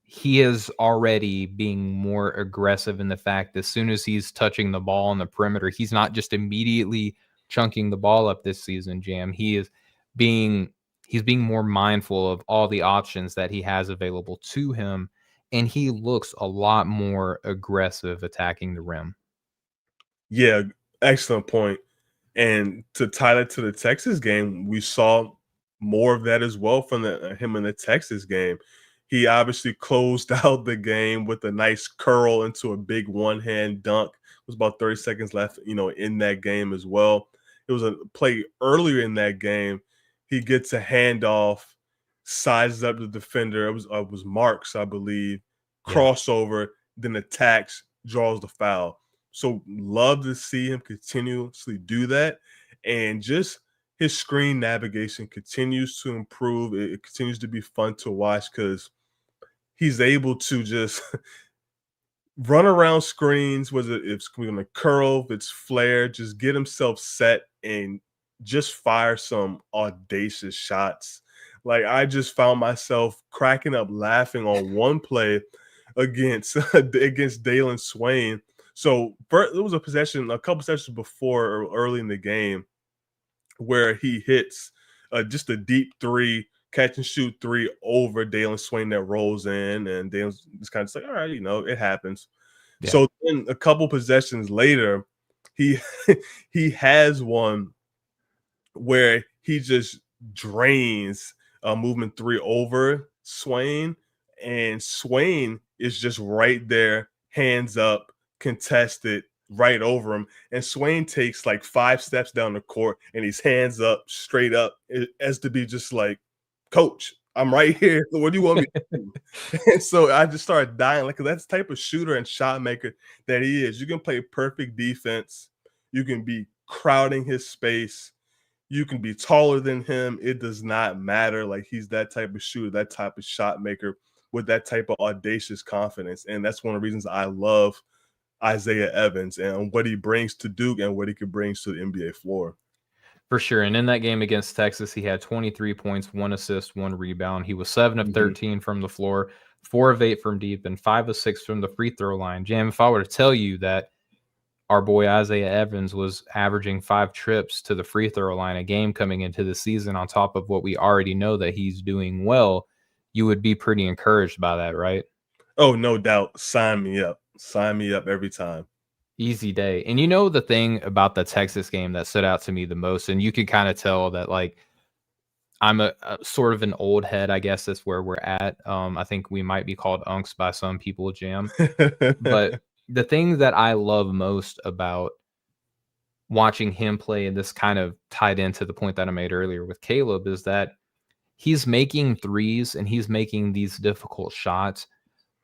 he is already being more aggressive in the fact that as soon as he's touching the ball on the perimeter, he's not just immediately chunking the ball up this season, Jam. Being he's being more mindful of all the options that he has available to him, and he looks a lot more aggressive attacking the rim. Yeah, excellent point. And to tie that to the Texas game, we saw more of that as well from him in the Texas game. He obviously closed out the game with a nice curl into a big one-hand dunk. It was about 30 seconds left, in that game as well. It was a play earlier in that game. He gets a handoff, sizes up the defender. It was Marks, I believe. Yeah. Crossover, then attacks, draws the foul. So love to see him continuously do that. And just his screen navigation continues to improve. It continues to be fun to watch because he's able to just run around screens, whether it's going to curl, if it's flare, just get himself set and just fire some audacious shots. Like I just found myself cracking up laughing on one play against against Dalen Swain. So there was a couple sessions before or early in the game where he hits just a deep three, catch and shoot three over Dalen Swain that rolls in, and Dalen's just kind of like, all right, it happens. Yeah. So then a couple possessions later, he he has one where he just drains a movement three over Swain, and Swain is just right there, hands up, contested right over him. And Swain takes like 5 steps down the court and he's hands up, straight up, as to be just like, Coach, I'm right here. What do you want me to do? And so I just started dying. Like, that's the type of shooter and shot maker that he is. You can play perfect defense, you can be crowding his space, you can be taller than him. It does not matter. Like, he's that type of shooter, that type of shot maker with that type of audacious confidence. And that's one of the reasons I love Isaiah Evans and what he brings to Duke and what he could bring to the NBA floor. For sure. And in that game against Texas, he had 23 points, 1 assist, 1 rebound. He was 7 of 13 from the floor, 4 of 8 from deep, and 5 of 6 from the free throw line. Jam, if I were to tell you that our boy Isaiah Evans was averaging 5 trips to the free throw line a game coming into the season on top of what we already know that he's doing well, you would be pretty encouraged by that, right? Oh, no doubt. Sign me up. Sign me up every time. Easy day. And you know the thing about the Texas game that stood out to me the most, and you could kind of tell that like I'm a sort of an old head, I guess that's where we're at. I think we might be called unks by some people, Jam. But the thing that I love most about watching him play, and this kind of tied into the point that I made earlier with Caleb, is that he's making threes and he's making these difficult shots,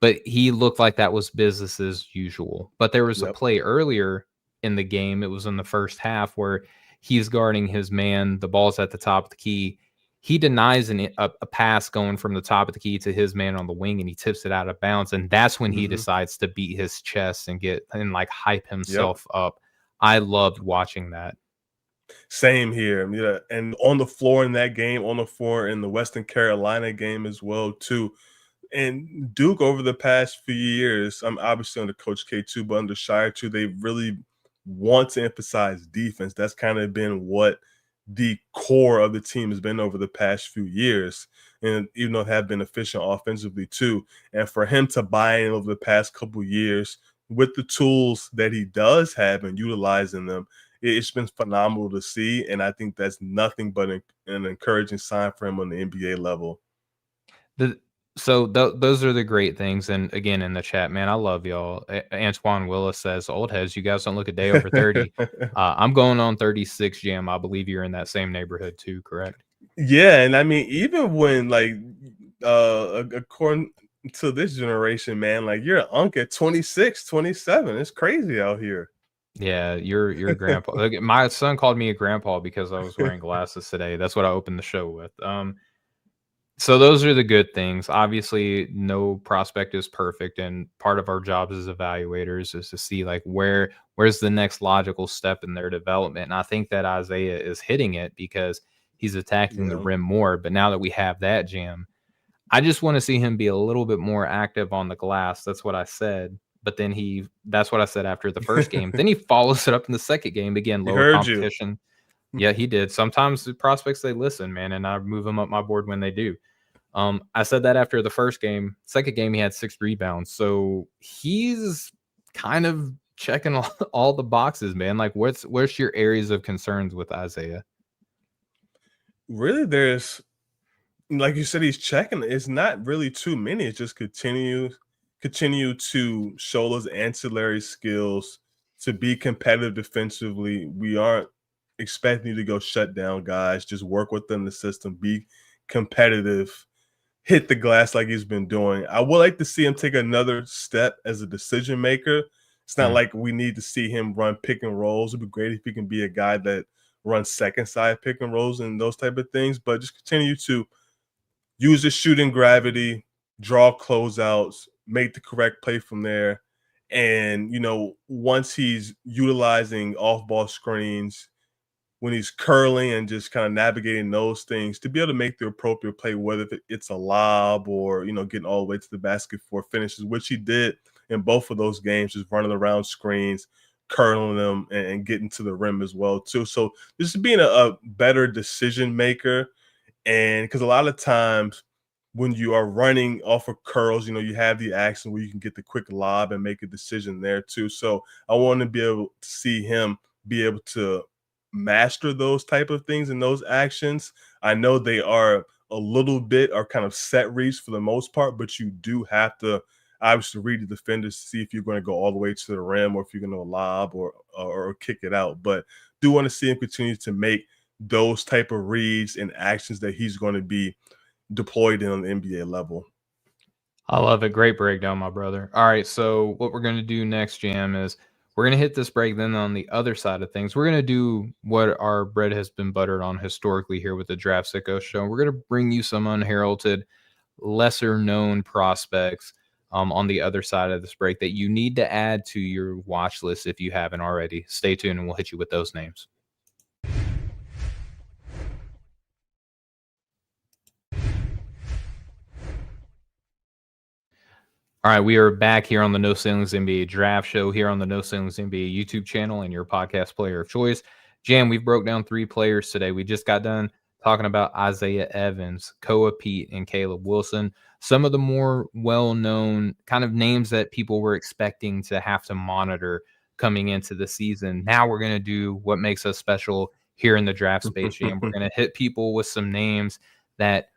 but he looked like that was business as usual. But there was a Yep. play earlier in the game, it was in the first half, where he's guarding his man, the ball's at the top of the key. He denies a pass going from the top of the key to his man on the wing, and he tips it out of bounds. And that's when he decides to beat his chest and like hype Yep. himself up. I loved watching that. Same here. Yeah. And on the floor in that game, on the floor in the Western Carolina game as well, too. And Duke over the past few years, I'm obviously under Coach K too, but under Shire too, they really want to emphasize defense. That's kind of been what the core of the team has been over the past few years. And even though they have been efficient offensively too. And for him to buy in over the past couple years with the tools that he does have and utilizing them, it's been phenomenal to see. And I think that's nothing but an encouraging sign for him on the NBA level. So those are the great things. And again, in the chat, man, I love y'all. Antoine Willis says, "Old heads, you guys don't look a day over 30." I'm going on 36, Jam. I believe you're in that same neighborhood too, correct? Yeah, and I mean, even when like according to this generation, man, like you're an unk at 26, 27. It's crazy out here. Yeah, your grandpa. Like, my son called me a grandpa because I was wearing glasses today. That's what I opened the show with. So those are the good things. Obviously, no prospect is perfect, and part of our jobs as evaluators is to see like where's the next logical step in their development. And I think that Isaiah is hitting it because he's attacking the Yeah. rim more. But now that we have that Jam, I just want to see him be a little bit more active on the glass. That's what I said. But then that's what I said after the first game. Then he follows it up in the second game. Again, He lower heard you. competition. Yeah, he did. Sometimes the prospects, they listen, man, and I move them up my board when they do. I said that after the first game. Second game, he had 6 rebounds. So he's kind of checking all the boxes, man. Like, what's your areas of concerns with Isaiah? Really, there's like you said, he's checking. It's not really too many. It's just continue to show those ancillary skills to be competitive defensively. We aren't expecting you to go shut down guys. Just work within the system. Be competitive. Hit the glass like he's been doing. I would like to see him take another step as a decision maker. It's not Mm. like we need to see him run pick and rolls. It'd be great if he can be a guy that runs second side pick and rolls and those type of things. But just continue to use his shooting gravity, draw closeouts, make the correct play from there. And, once he's utilizing off ball screens, when he's curling and just kind of navigating those things to be able to make the appropriate play, whether it's a lob or, getting all the way to the basket for finishes, which he did in both of those games, just running around screens, curling them and getting to the rim as well, too. So just being a better decision maker. And because a lot of times when you are running off of curls, you have the action where you can get the quick lob and make a decision there too. So I want to be able to see him be able to master those type of things and those actions. I know they are a little bit are kind of set reads for the most part, but you do have to obviously read the defenders to see if you're going to go all the way to the rim or if you're going to lob or kick it out. But do want to see him continue to make those type of reads and actions that he's going to be deployed in on the NBA level. I love it. Great breakdown, my brother. All right, so what we're going to do next, Jam, is we're going to hit this break. Then on the other side of things, we're going to do what our bread has been buttered on historically here with the Draft Sicko Show. We're going to bring you some unheralded, lesser known prospects on the other side of this break that you need to add to your watch list if you haven't already. Stay tuned and we'll hit you with those names. All right, we are back here on the No Ceilings NBA Draft Show here on the No Ceilings NBA YouTube channel and your podcast player of choice. Jam, we've broke down 3 players today. We just got done talking about Isaiah Evans, Koa Peat, and Caleb Wilson. Some of the more well-known kind of names that people were expecting to have to monitor coming into the season. Now we're going to do what makes us special here in the draft space, Jam. We're going to hit people with some names that,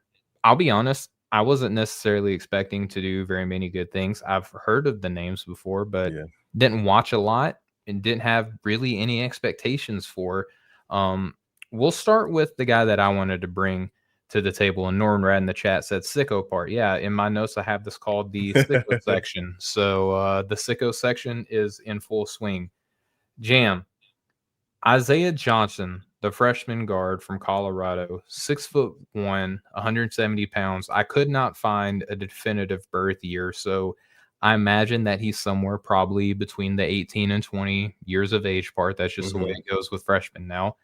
I'll be honest, I wasn't necessarily expecting to do very many good things. I've heard of the names before, but Yeah. didn't watch a lot and didn't have really any expectations for. We'll start with the guy that I wanted to bring to the table. And Norman Rad in the chat said sicko part. Yeah, in my notes, I have this called the sicko section. So the sicko section is in full swing. Jam, Isaiah Johnson, the freshman guard from Colorado, 6'1", 170 pounds. I could not find a definitive birth year, so I imagine that he's somewhere probably between the 18 and 20 years of age part. That's just the way it goes with freshmen now.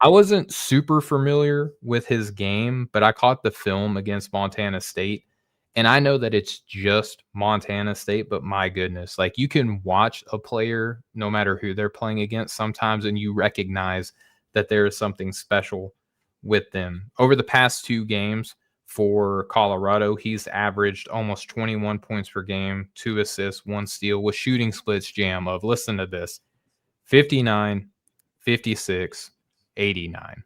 I wasn't super familiar with his game, but I caught the film against Montana State. And I know that it's just Montana State, but my goodness, like you can watch a player no matter who they're playing against sometimes, and you recognize that there is something special with them. Over the past 2 games for Colorado, he's averaged almost 21 points per game, 2 assists, 1 steal with shooting splits, Jam, of, listen to this, 59, 56, 89.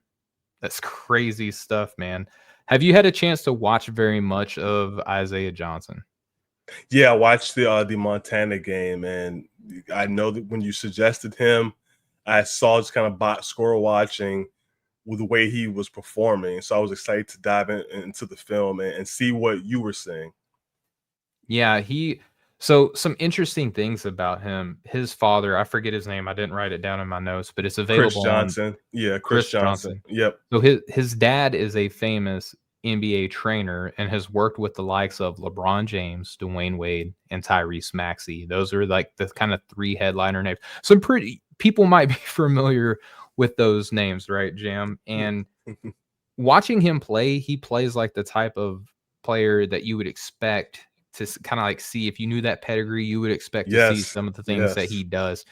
That's crazy stuff, man. Have you had a chance to watch very much of Isaiah Johnson? Yeah, I watched the Montana game, and I know that when you suggested him, I saw just kind of box score watching with the way he was performing. So I was excited to dive into the film and see what you were saying. Yeah, so some interesting things about him. His father, I forget his name. I didn't write it down in my notes, but it's Chris available on Johnson. Yeah, Chris Chris Johnson. Johnson. Yep. So his dad is a famous NBA trainer and has worked with the likes of LeBron James, Dwayne Wade, and Tyrese Maxey. Those are like the kind of three headliner names. Some pretty people might be familiar with those names, right, Jam? And watching him play, he plays like the type of player that you would expect to kind of like see if you knew that pedigree, you would expect to see Yes. some of the things that Yes. he does.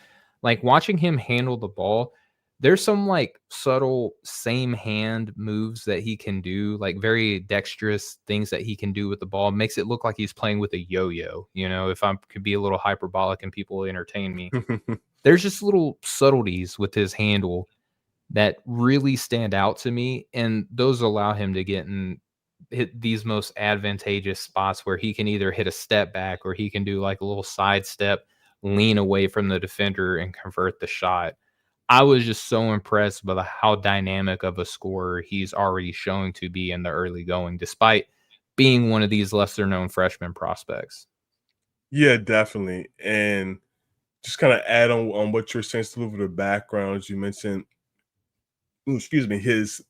Like watching him handle the ball, there's some like subtle same hand moves that he can do, like very dexterous things that he can do with the ball. Makes it look like he's playing with a yo-yo, if I could be a little hyperbolic and people entertain me. There's just little subtleties with his handle that really stand out to me, and those allow him to get in hit these most advantageous spots where he can either hit a step back or he can do like a little side step, lean away from the defender and convert the shot. I was just so impressed by how dynamic of a scorer he's already showing to be in the early going, despite being one of these lesser known freshman prospects. Yeah, definitely. And just kind of add on what you're saying, still over the background, as you mentioned, excuse me, his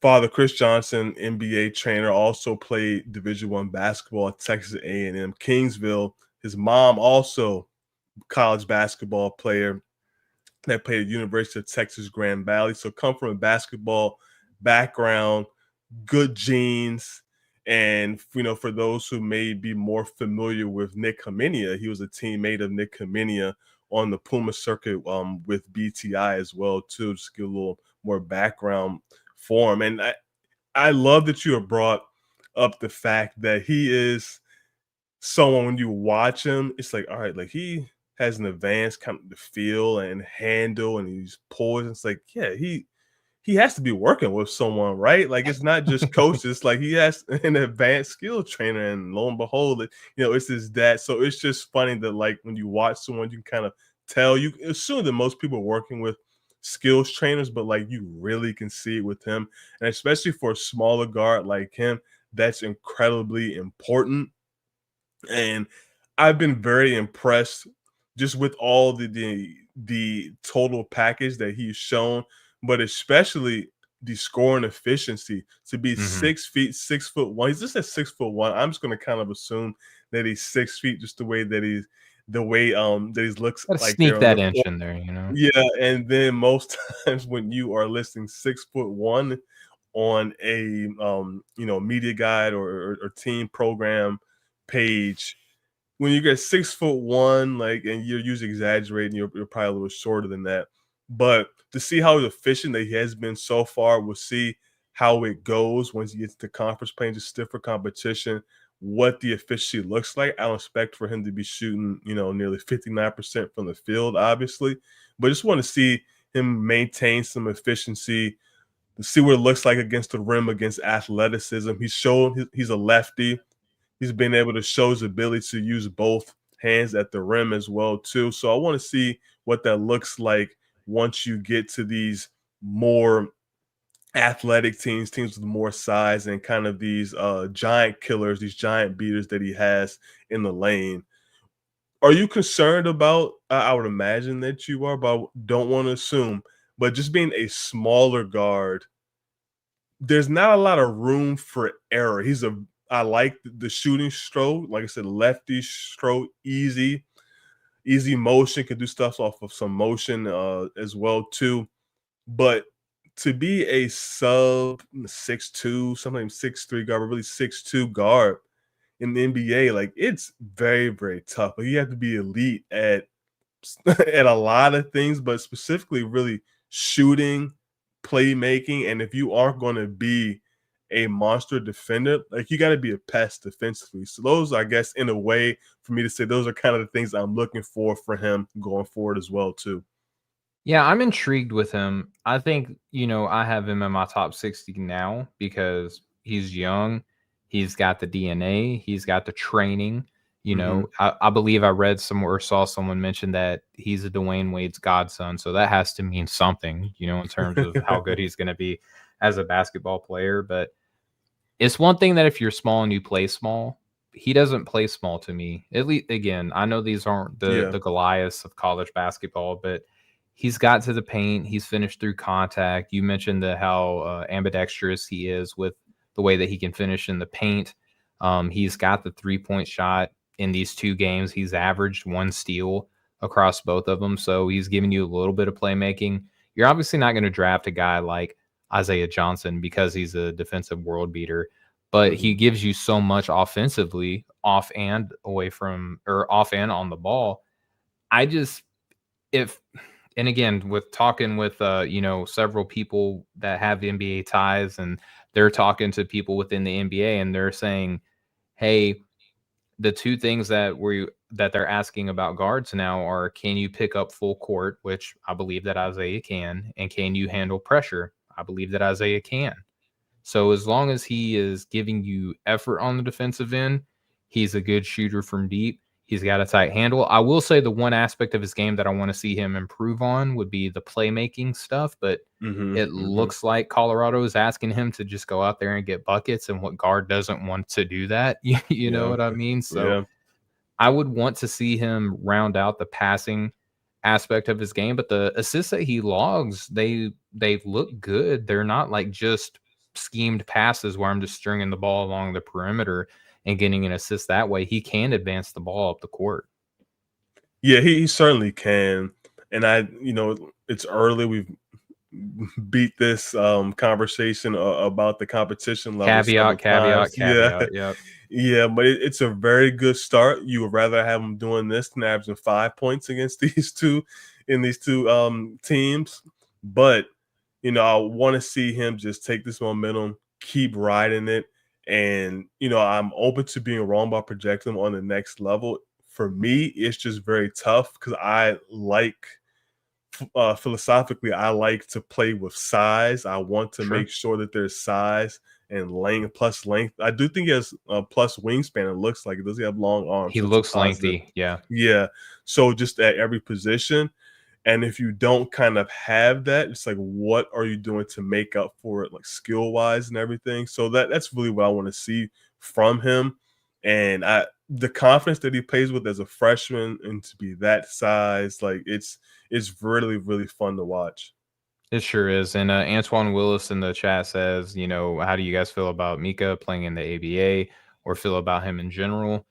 father, Chris Johnson, NBA trainer, also played Division I basketball at Texas A&M Kingsville. His mom also college basketball player that played at University of Texas Grand Valley. So come from a basketball background, good genes. And for those who may be more familiar with Nick Kaminia, he was a teammate of Nick Kaminia on the Puma circuit with BTI as well, too. Just give a little more background for him. And I love that you have brought up the fact that he is someone when you watch him, it's like, all right, like he has an advanced kind of the feel and handle and he's poised. It's like, yeah, he has to be working with someone, right? Like it's not just coaches, like he has an advanced skill trainer, and lo and behold, it's his dad. So it's just funny that like when you watch someone, you can kind of tell, you assume that most people are working with skills trainers, but like you really can see it with him. And especially for a smaller guard like him, that's incredibly important. And I've been very impressed just with all the total package that he's shown, but especially the scoring efficiency to be Mhm. 6 feet, 6'1". He's just at 6'1". I'm just gonna kind of assume that he's 6 feet, just the way that he looks Gotta like there sneak on that the inch floor. in there, Yeah, and then most times when you are listing 6'1" on a media guide or team program page, when you get 6'1", like, and you're usually exaggerating, you're probably a little shorter than that. But to see how efficient that he has been so far, we'll see how it goes once he gets to conference play and just stiffer competition, what the efficiency looks like. I don't expect for him to be shooting, nearly 59% from the field, obviously, but just want to see him maintain some efficiency, to see what it looks like against the rim, against athleticism. He's shown he's a lefty. He's been able to show his ability to use both hands at the rim as well too. So I want to see what that looks like once you get to these more athletic teams with more size, and kind of these giant killers, these giant beaters that he has in the lane. Are you concerned about, I would imagine that you are, but I don't want to assume, but just being a smaller guard, there's not a lot of room for error. I like the shooting stroke. Like I said, lefty stroke, easy motion, can do stuff off of some motion as well too. But to be a sub 6'2", sometimes 6'3" guard, but really 6'2" guard in the NBA, like it's very, very tough. Like, you have to be elite at at a lot of things, but specifically really shooting, playmaking, and if you aren't going to be a monster defender, like you got to be a pest defensively. So those, I guess, in a way, for me to say, those are kind of the things I'm looking for him going forward as well too. Yeah, I'm intrigued with him. I think, I have him in my top 60 now because he's young. He's got the DNA, he's got the training. Hmm. I believe I read somewhere or saw someone mention that he's a Dwayne Wade's godson. So that has to mean something, in terms of how good he's going to be as a basketball player. But it's one thing that if you're small and you play small, he doesn't play small to me. At least, again, I know these aren't the Yeah. the Goliaths of college basketball, but he's got to the paint. He's finished through contact. You mentioned how ambidextrous he is with the way that he can finish in the paint. He's got the 3-point shot in these two games. He's averaged 1 steal across both of them, so he's giving you a little bit of playmaking. You're obviously not going to draft a guy like Isaiah Johnson because he's a defensive world beater, but he Hmm. gives you so much offensively, off and away from, or off and on the ball. I just, if, and again, with talking with, several people that have NBA ties, and they're talking to people within the NBA, and they're saying, hey, the two things that they're asking about guards now are, can you pick up full court, which I believe that Isaiah can, and can you handle pressure? I believe that Isaiah can. So as long as he is giving you effort on the defensive end, he's a good shooter from deep. He's got a tight handle. I will say the one aspect of his game that I want to see him improve on would be the playmaking stuff, but Hmm. it Hmm. looks like Colorado is asking him to just go out there and get buckets, and what guard doesn't want to do that? You know Yeah. what I mean? So Yeah. I would want to see him round out the passing aspect of his game, but the assists that he logs, they look good. They're not like just schemed passes where I'm just stringing the ball along the perimeter and getting an assist that way. He can advance the ball up the court. Yeah, he certainly can. And it's early. We've beat this conversation about the competition level several Caveat, caveat, times. Yeah. caveat. Yep. Yeah, but it's a very good start. You would rather have him doing this than averaging 5 points against these two teams. But I want to see him just take this momentum, keep riding it. And I'm open to being wrong about projecting him on the next level. For me, it's just very tough because I like philosophically, I like to play with size. I want to make Sure. sure that there's size and length plus length. I do think he has a plus wingspan. It looks like it. Does he have long arms? He So it's a looks positive. lengthy. Yeah. Yeah. So just at every position. And if you don't kind of have that, it's like, what are you doing to make up for it, like skill wise and everything? So that's really what I want to see from him. And the confidence that he plays with as a freshman and to be that size, like it's really, really fun to watch. It sure is. And Antoine Willis in the chat says, how do you guys feel about Mika playing in the ABA, or feel about him in general?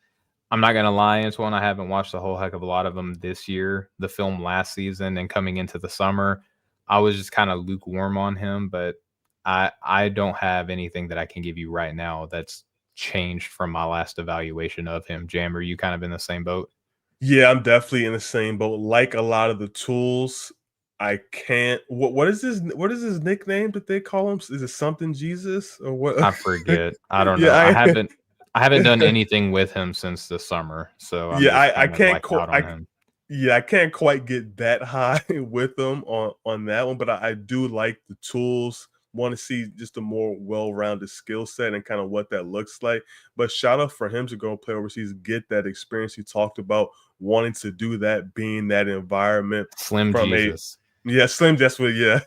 I'm not gonna lie, Antoine, I haven't watched a whole heck of a lot of them this year. The film last season and coming into the summer, I was just kind of lukewarm on him, but I don't have anything that I can give you right now that's changed from my last evaluation of him. Jam, are you kind of in the same boat? Yeah, I'm definitely in the same boat. Like a lot of the tools, I can't. What is his nickname that they call him? Is it something Jesus or what? I forget. I don't know. I Yeah, haven't I haven't done anything with him since the summer, so I'm yeah, just I kind of can't. like out on him. Yeah, I can't quite get that high with them on that one, but I do like the tools. Want to see just a more well-rounded skill set and kind of what that looks like. But shout out for him to go play overseas, get that experience. He talked about wanting to do that, being that environment Slim from a Jesus. yeah, Slim. That's what. Yeah,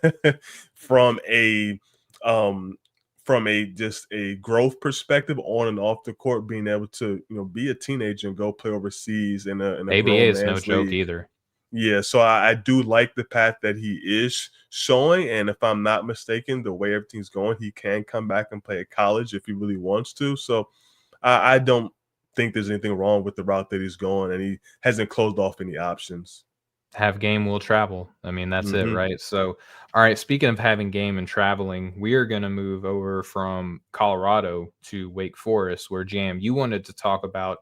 from a um from a just a growth perspective on and off the court, being able to be a teenager and go play overseas in a ABA grown is no man's joke league. either. Yeah, so I do like the path that he is showing, and if I'm not mistaken, the way everything's going, he can come back and play at college if he really wants to. So I don't think there's anything wrong with the route that he's going, and he hasn't closed off any options. Have game, will travel. I mean, that's it, Hmm. right? So, all right, speaking of having game and traveling, we are going to move over from Colorado to Wake Forest, where Jam, you wanted to talk about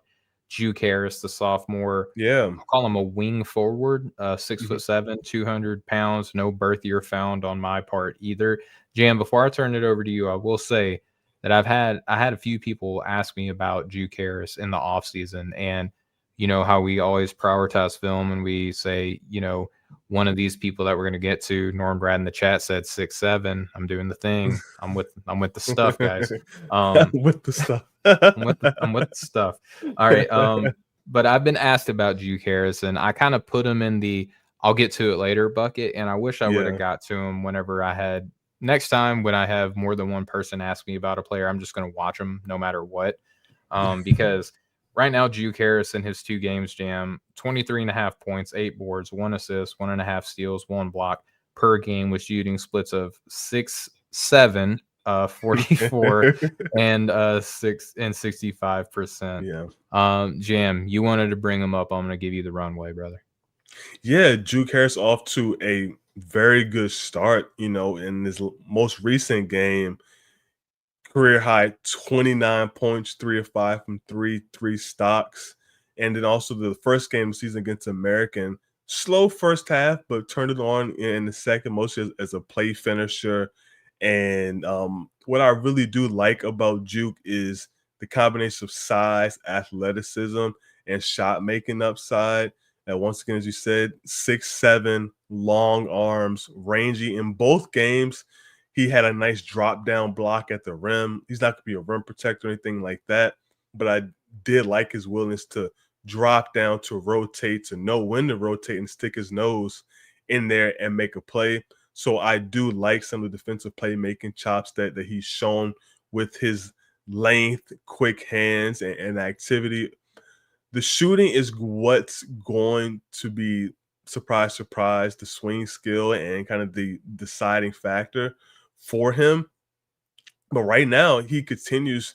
Juke Harris, the sophomore. Yeah. I'll call him a wing forward, 6'7", 200 pounds. No birth year found on my part either. Jam, before I turn it over to you, I will say that I had a few people ask me about Juke Harris in the offseason, and you know, how we always prioritize film and we say, you know, one of these people that we're going to get to, Norm Brad in the chat said 6'7". I'm doing the thing. I'm with the stuff, guys. With the stuff. I'm with the stuff. All right. But I've been asked about Juke Harris, and I kind of put him in the I'll get to it later bucket. And I wish I would have Yeah. got to him whenever I had next time when I have more than one person ask me about a player. I'm just going to watch him no matter what. Because right now, Juke Harris in his 2 games, Jam, 23.5 points, 8 boards, 1 assist, 1.5 steals, 1 block per game with shooting splits of 6, 7, 44 and 65%. Yeah. Jam, you wanted to bring him up. I'm gonna give you the runway, brother. Yeah, Juke Harris off to a very good start, in this most recent game. Career high 29 points, 3 of 5 from 3 stocks. And then also the first game of the season against American. Slow first half, but turned it on in the second, mostly as a play finisher. And what I really do like about Juke is the combination of size, athleticism, and shot making upside. And once again, as you said, 6'7", long arms, rangy in both games. He had a nice drop down block at the rim. He's not going to be a rim protector or anything like that, but I did like his willingness to drop down, to rotate, to know when to rotate and stick his nose in there and make a play. So I do like some of the defensive playmaking chops that he's shown with his length, quick hands, and activity. The shooting is what's going to be, surprise, surprise, the swing skill and kind of the deciding factor for him. But right now, he continues,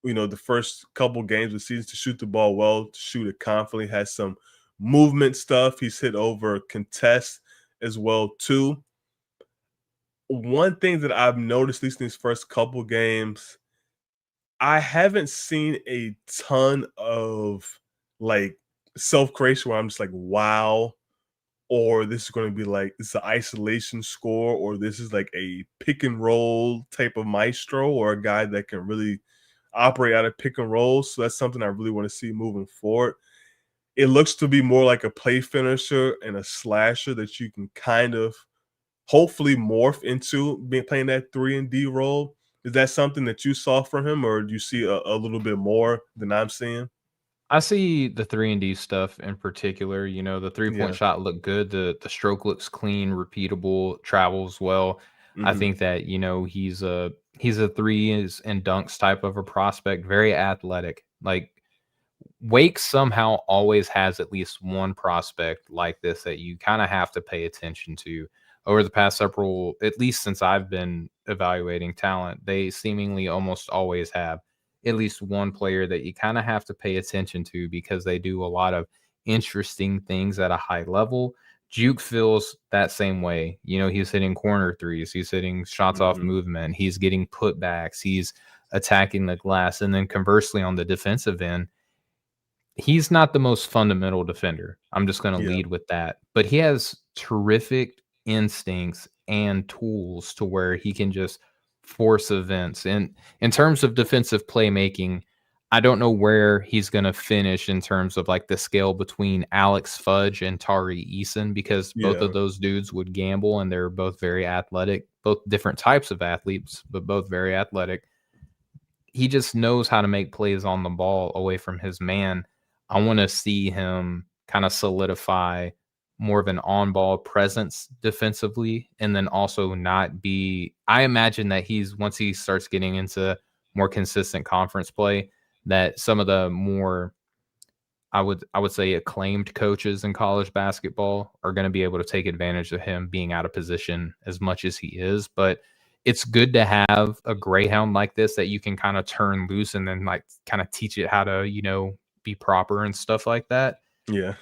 the first couple games of the season to shoot the ball well, to shoot it confidently, has some movement stuff. He's hit over contests as well, too. One thing that I've noticed, at least in these first couple games, I haven't seen a ton of like self-creation where I'm just like, wow, or this is going to be like it's an isolation score, or this is like a pick and roll type of maestro, or a guy that can really operate out of pick and roll. So that's something I really want to see moving forward. It looks to be more like a play finisher and a slasher that you can kind of hopefully morph into being playing that 3-and-D role. Is that something that you saw from him, or do you see a little bit more than I'm seeing? I see the 3-and-D stuff in particular. You know, the 3-point Yeah. shot looked good. The stroke looks clean, repeatable, travels well. I Hmm. think that, you know, he's a threes and dunks type of a prospect, very athletic. Like Wake somehow always has at least one prospect like this that you kind of have to pay attention to. Over the past several, at least since I've been evaluating talent, they seemingly almost always have at least one player that you kind of have to pay attention to because they do a lot of interesting things at a high level. Juke feels that same way. You know, he's hitting corner threes, he's hitting shots off Hmm. movement, he's getting putbacks, he's attacking the glass. And then conversely, on the defensive end, he's not the most fundamental defender. I'm just going to Yeah. lead with that. But he has terrific instincts and tools to where he can just force events. And in terms of defensive playmaking, I don't know where he's going to finish in terms of like the scale between Alex Fudge and Tari Eason, because both Yeah. of those dudes would gamble and they're both very athletic, both different types of athletes, but both very athletic. He just knows how to make plays on the ball away from his man. I want to see him kind of solidify more of an on-ball presence defensively, and then also not be. I imagine that he's once he starts getting into more consistent conference play, that some of the more I would say acclaimed coaches in college basketball are going to be able to take advantage of him being out of position as much as he is. But it's good to have a greyhound like this that you can kind of turn loose and then like kind of teach it how to, you know, be proper and stuff like that. Yeah.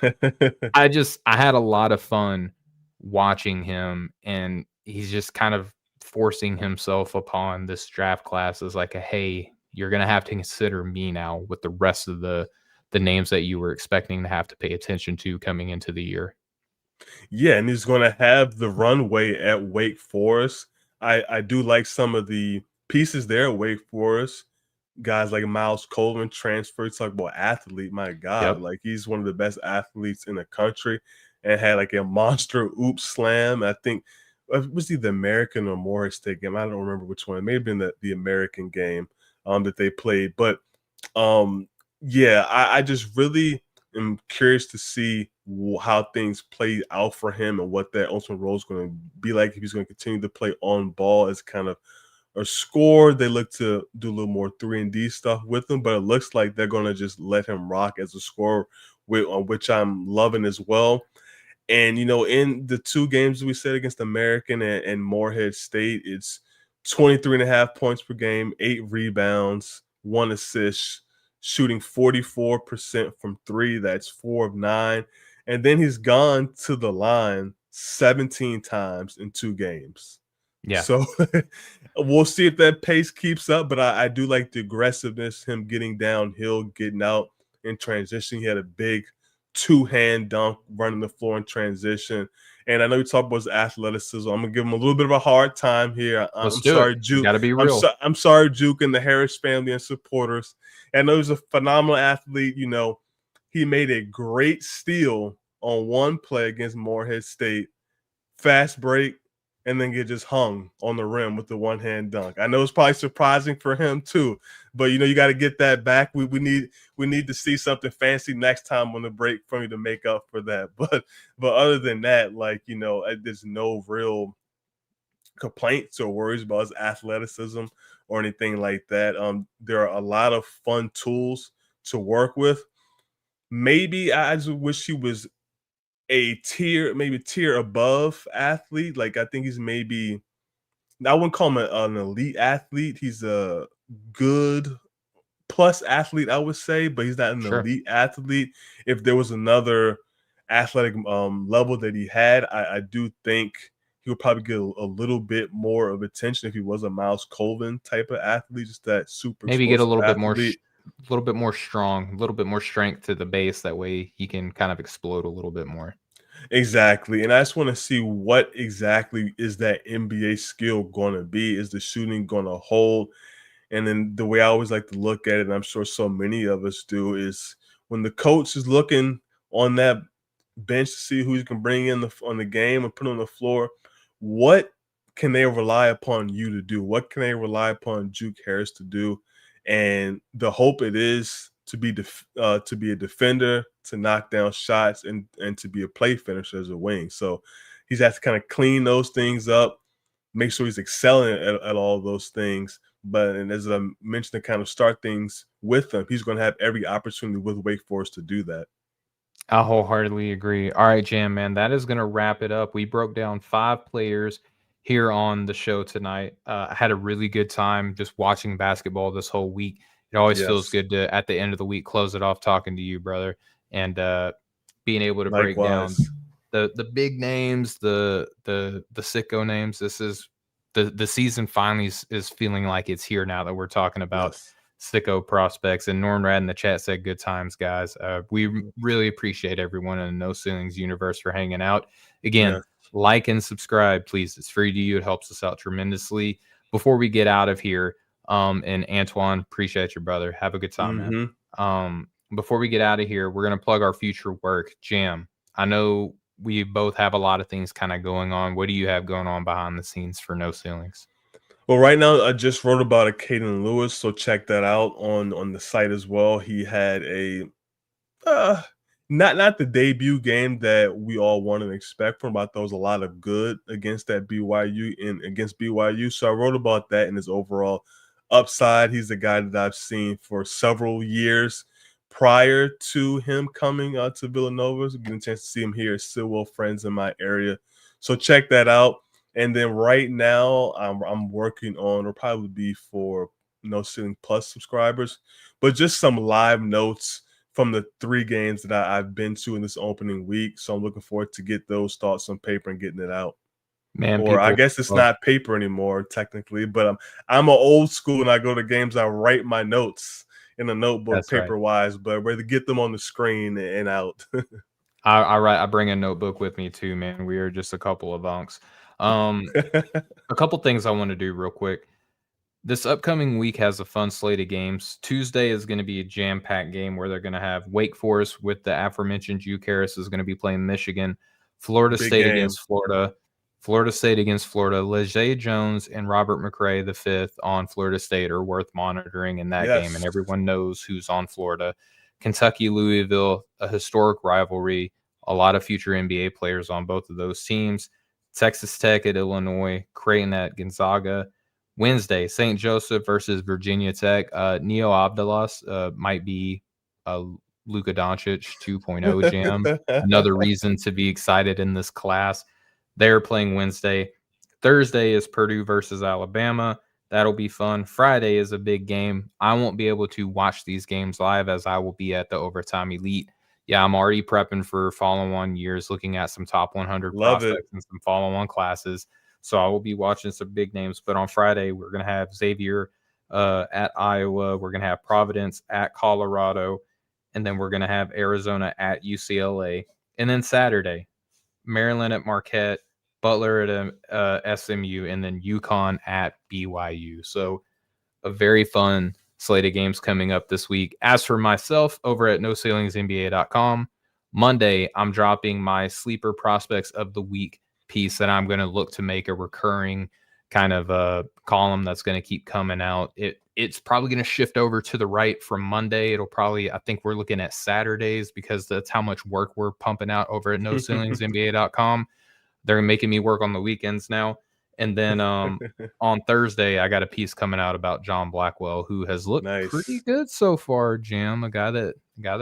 I had a lot of fun watching him, and he's just kind of forcing himself upon this draft class as like a, hey, you're gonna have to consider me now with the rest of the names that you were expecting to have to pay attention to coming into the year. Yeah, and he's going to have the runway at Wake Forest. I do like some of the pieces there at Wake Forest. guys like Miles Colvin transferred. Talk about athlete, my God, Yep. like he's one of the best athletes in the country, and had like a monster oop slam. I think it was either American or Morris State game. I don't remember which one. It may have been the American game that they played, but yeah, I just really am curious to see how things play out for him and what that ultimate role is going to be like, if he's going to continue to play on ball as kind of a score. They look to do a little more 3-and-D stuff with him, but it looks like they're going to just let him rock as a scorer, which I'm loving as well. And, in the two games we said against American and Morehead State, it's 23.5 points per game, 8 rebounds, 1 assist, shooting 44% from three. That's 4 of 9. And then he's gone to the line 17 times in 2 games. Yeah. So we'll see if that pace keeps up. But I do like the aggressiveness, him getting downhill, getting out in transition. He had a big 2-hand dunk running the floor in transition. And I know you talked about his athleticism. I'm gonna give him a little bit of a hard time here. Let's I'm do it. sorry, Juke. Got to be real. I'm sorry, Juke and the Harris family and supporters. And I know he's a phenomenal athlete. He made a great steal on one play against Morehead State, fast break, and then get just hung on the rim with the 1-hand dunk. I know it's probably surprising for him too, but you got to get that back. We need to see something fancy next time on the break for me to make up for that. But other than that, there's no real complaints or worries about his athleticism or anything like that. There are a lot of fun tools to work with. Maybe I just wish he was maybe tier above athlete. Like I think he's maybe, I wouldn't call him an elite athlete. He's a good plus athlete, I would say, but he's not an Sure. elite athlete. If there was another athletic level that he had, I do think he would probably get a little bit more of attention if he was a Miles Colvin type of athlete, just that super Maybe get a explosive little bit more, athlete. a little bit more strong, a little bit more strength to the base. That way he can kind of explode a little bit more. Exactly. And I just want to see what exactly is that NBA skill going to be. Is the shooting going to hold? And then the way I always like to look at it, and I'm sure so many of us do, is when the coach is looking on that bench to see who he can bring in on the game and put on the floor, what can they rely upon you to do? What can they rely upon Juke Harris to do? And the hope it is to be a defender, to knock down shots, and to be a play finisher as a wing. So he's has to kind of clean those things up, make sure he's excelling at all those things. And as I mentioned, to kind of start things with him, he's going to have every opportunity with Wake Forest to do that. I wholeheartedly agree. All right, Jam, man, that is going to wrap it up. We broke down 5 players here on the show tonight. I had a really good time just watching basketball this whole week. It always feels Yes. good to, at the end of the week, close it off talking to you, brother, and being able to break down Likewise. the big names, the sicko names. This is the season finally is feeling like it's here now that we're talking about Yes. sicko prospects. And Nornrad in the chat said, "Good times, guys." We really appreciate everyone in the No Ceilings universe for hanging out. Again, Yeah. like and subscribe, please. It's free to you. It helps us out tremendously. Before we get out of here, and Antoine, appreciate your brother. Have a good time, man. Before we get out of here, we're gonna plug our future work. Jam, I know we both have a lot of things kind of going on. What do you have going on behind the scenes for No Ceilings? Well, right now I just wrote about a Caden Lewis, so check that out on the site as well. He had a not the debut game that we all want to expect from, but there was a lot of good against BYU. So I wrote about that and his overall upside. He's a guy that I've seen for several years prior to him coming to Villanova. So getting a chance to see him here at Stilwell Friends in my area. So check that out. And then right now I'm working on, or probably be for No Ceiling Plus subscribers, but just some live notes from the 3 games that I've been to in this opening week. So I'm looking forward to get those thoughts on paper and getting it out. Man, Or I people guess it's not paper anymore technically, but I'm an old school and I go to games, I write my notes in a notebook paper wise, but rather get them on the screen and out. I bring a notebook with me too, man. We are just a couple of unks. A couple things I want to do real quick. This upcoming week has a fun slate of games. Tuesday is going to be a jam-packed game where they're going to have Wake Forest with the aforementioned Juke Harris is going to be playing Michigan, Florida Big State game. against Florida, Florida State against Florida. Leger Jones and Robert McRae, the fifth on Florida State, are worth monitoring in that game, and Yes. everyone knows who's on Florida. Kentucky, Louisville, a historic rivalry. A lot of future NBA players on both of those teams. Texas Tech at Illinois, Creighton at Gonzaga. Wednesday, St. Joseph versus Virginia Tech. Neo Abdalas might be a Luka Doncic 2.0 jam. Another reason to be excited in this class. They're playing Wednesday. Thursday is Purdue versus Alabama. That'll be fun. Friday is a big game. I won't be able to watch these games live as I will be at the Overtime Elite. Yeah, I'm already prepping for follow-on years, looking at some top 100 Love it. prospects and some follow-on classes. So I will be watching some big names. But on Friday, we're going to have Xavier at Iowa. We're going to have Providence at Colorado. And then we're going to have Arizona at UCLA. And then Saturday, Maryland at Marquette, Butler at SMU, and then UConn at BYU. So a very fun slate of games coming up this week. As for myself, over at NoCeilingsNBA.com, Monday, I'm dropping my sleeper prospects of the week piece that I'm going to look to make a recurring kind of a column that's going to keep coming out. It's probably going to shift over to the right from Monday. It'll probably, I think we're looking at Saturdays because that's how much work we're pumping out over at NoCeilingsNBA.com. They're making me work on the weekends now. And then on Thursday, I got a piece coming out about John Blackwell, who has looked pretty good so far, Jim. A guy that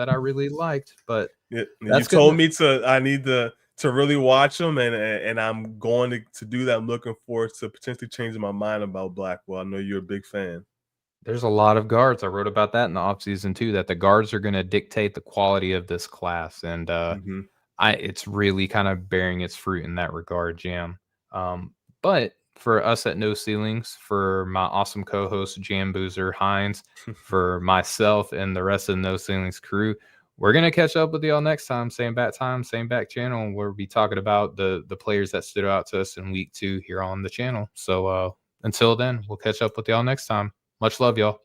I really liked. But you told me I need to really watch him, and I'm going to do that. I'm looking forward to potentially changing my mind about Blackwell. I know you're a big fan. There's a lot of guards. I wrote about that in the offseason too, that the guards are going to dictate the quality of this class. And it's really kind of bearing its fruit in that regard, Jam. But for us at No Ceilings, for my awesome co-host, Jam Boozer Hines, for myself and the rest of the No Ceilings crew, we're going to catch up with y'all next time. Same bat time, same back channel. And we'll be talking about the players that stood out to us in week 2 here on the channel. So until then, we'll catch up with y'all next time. Much love, y'all.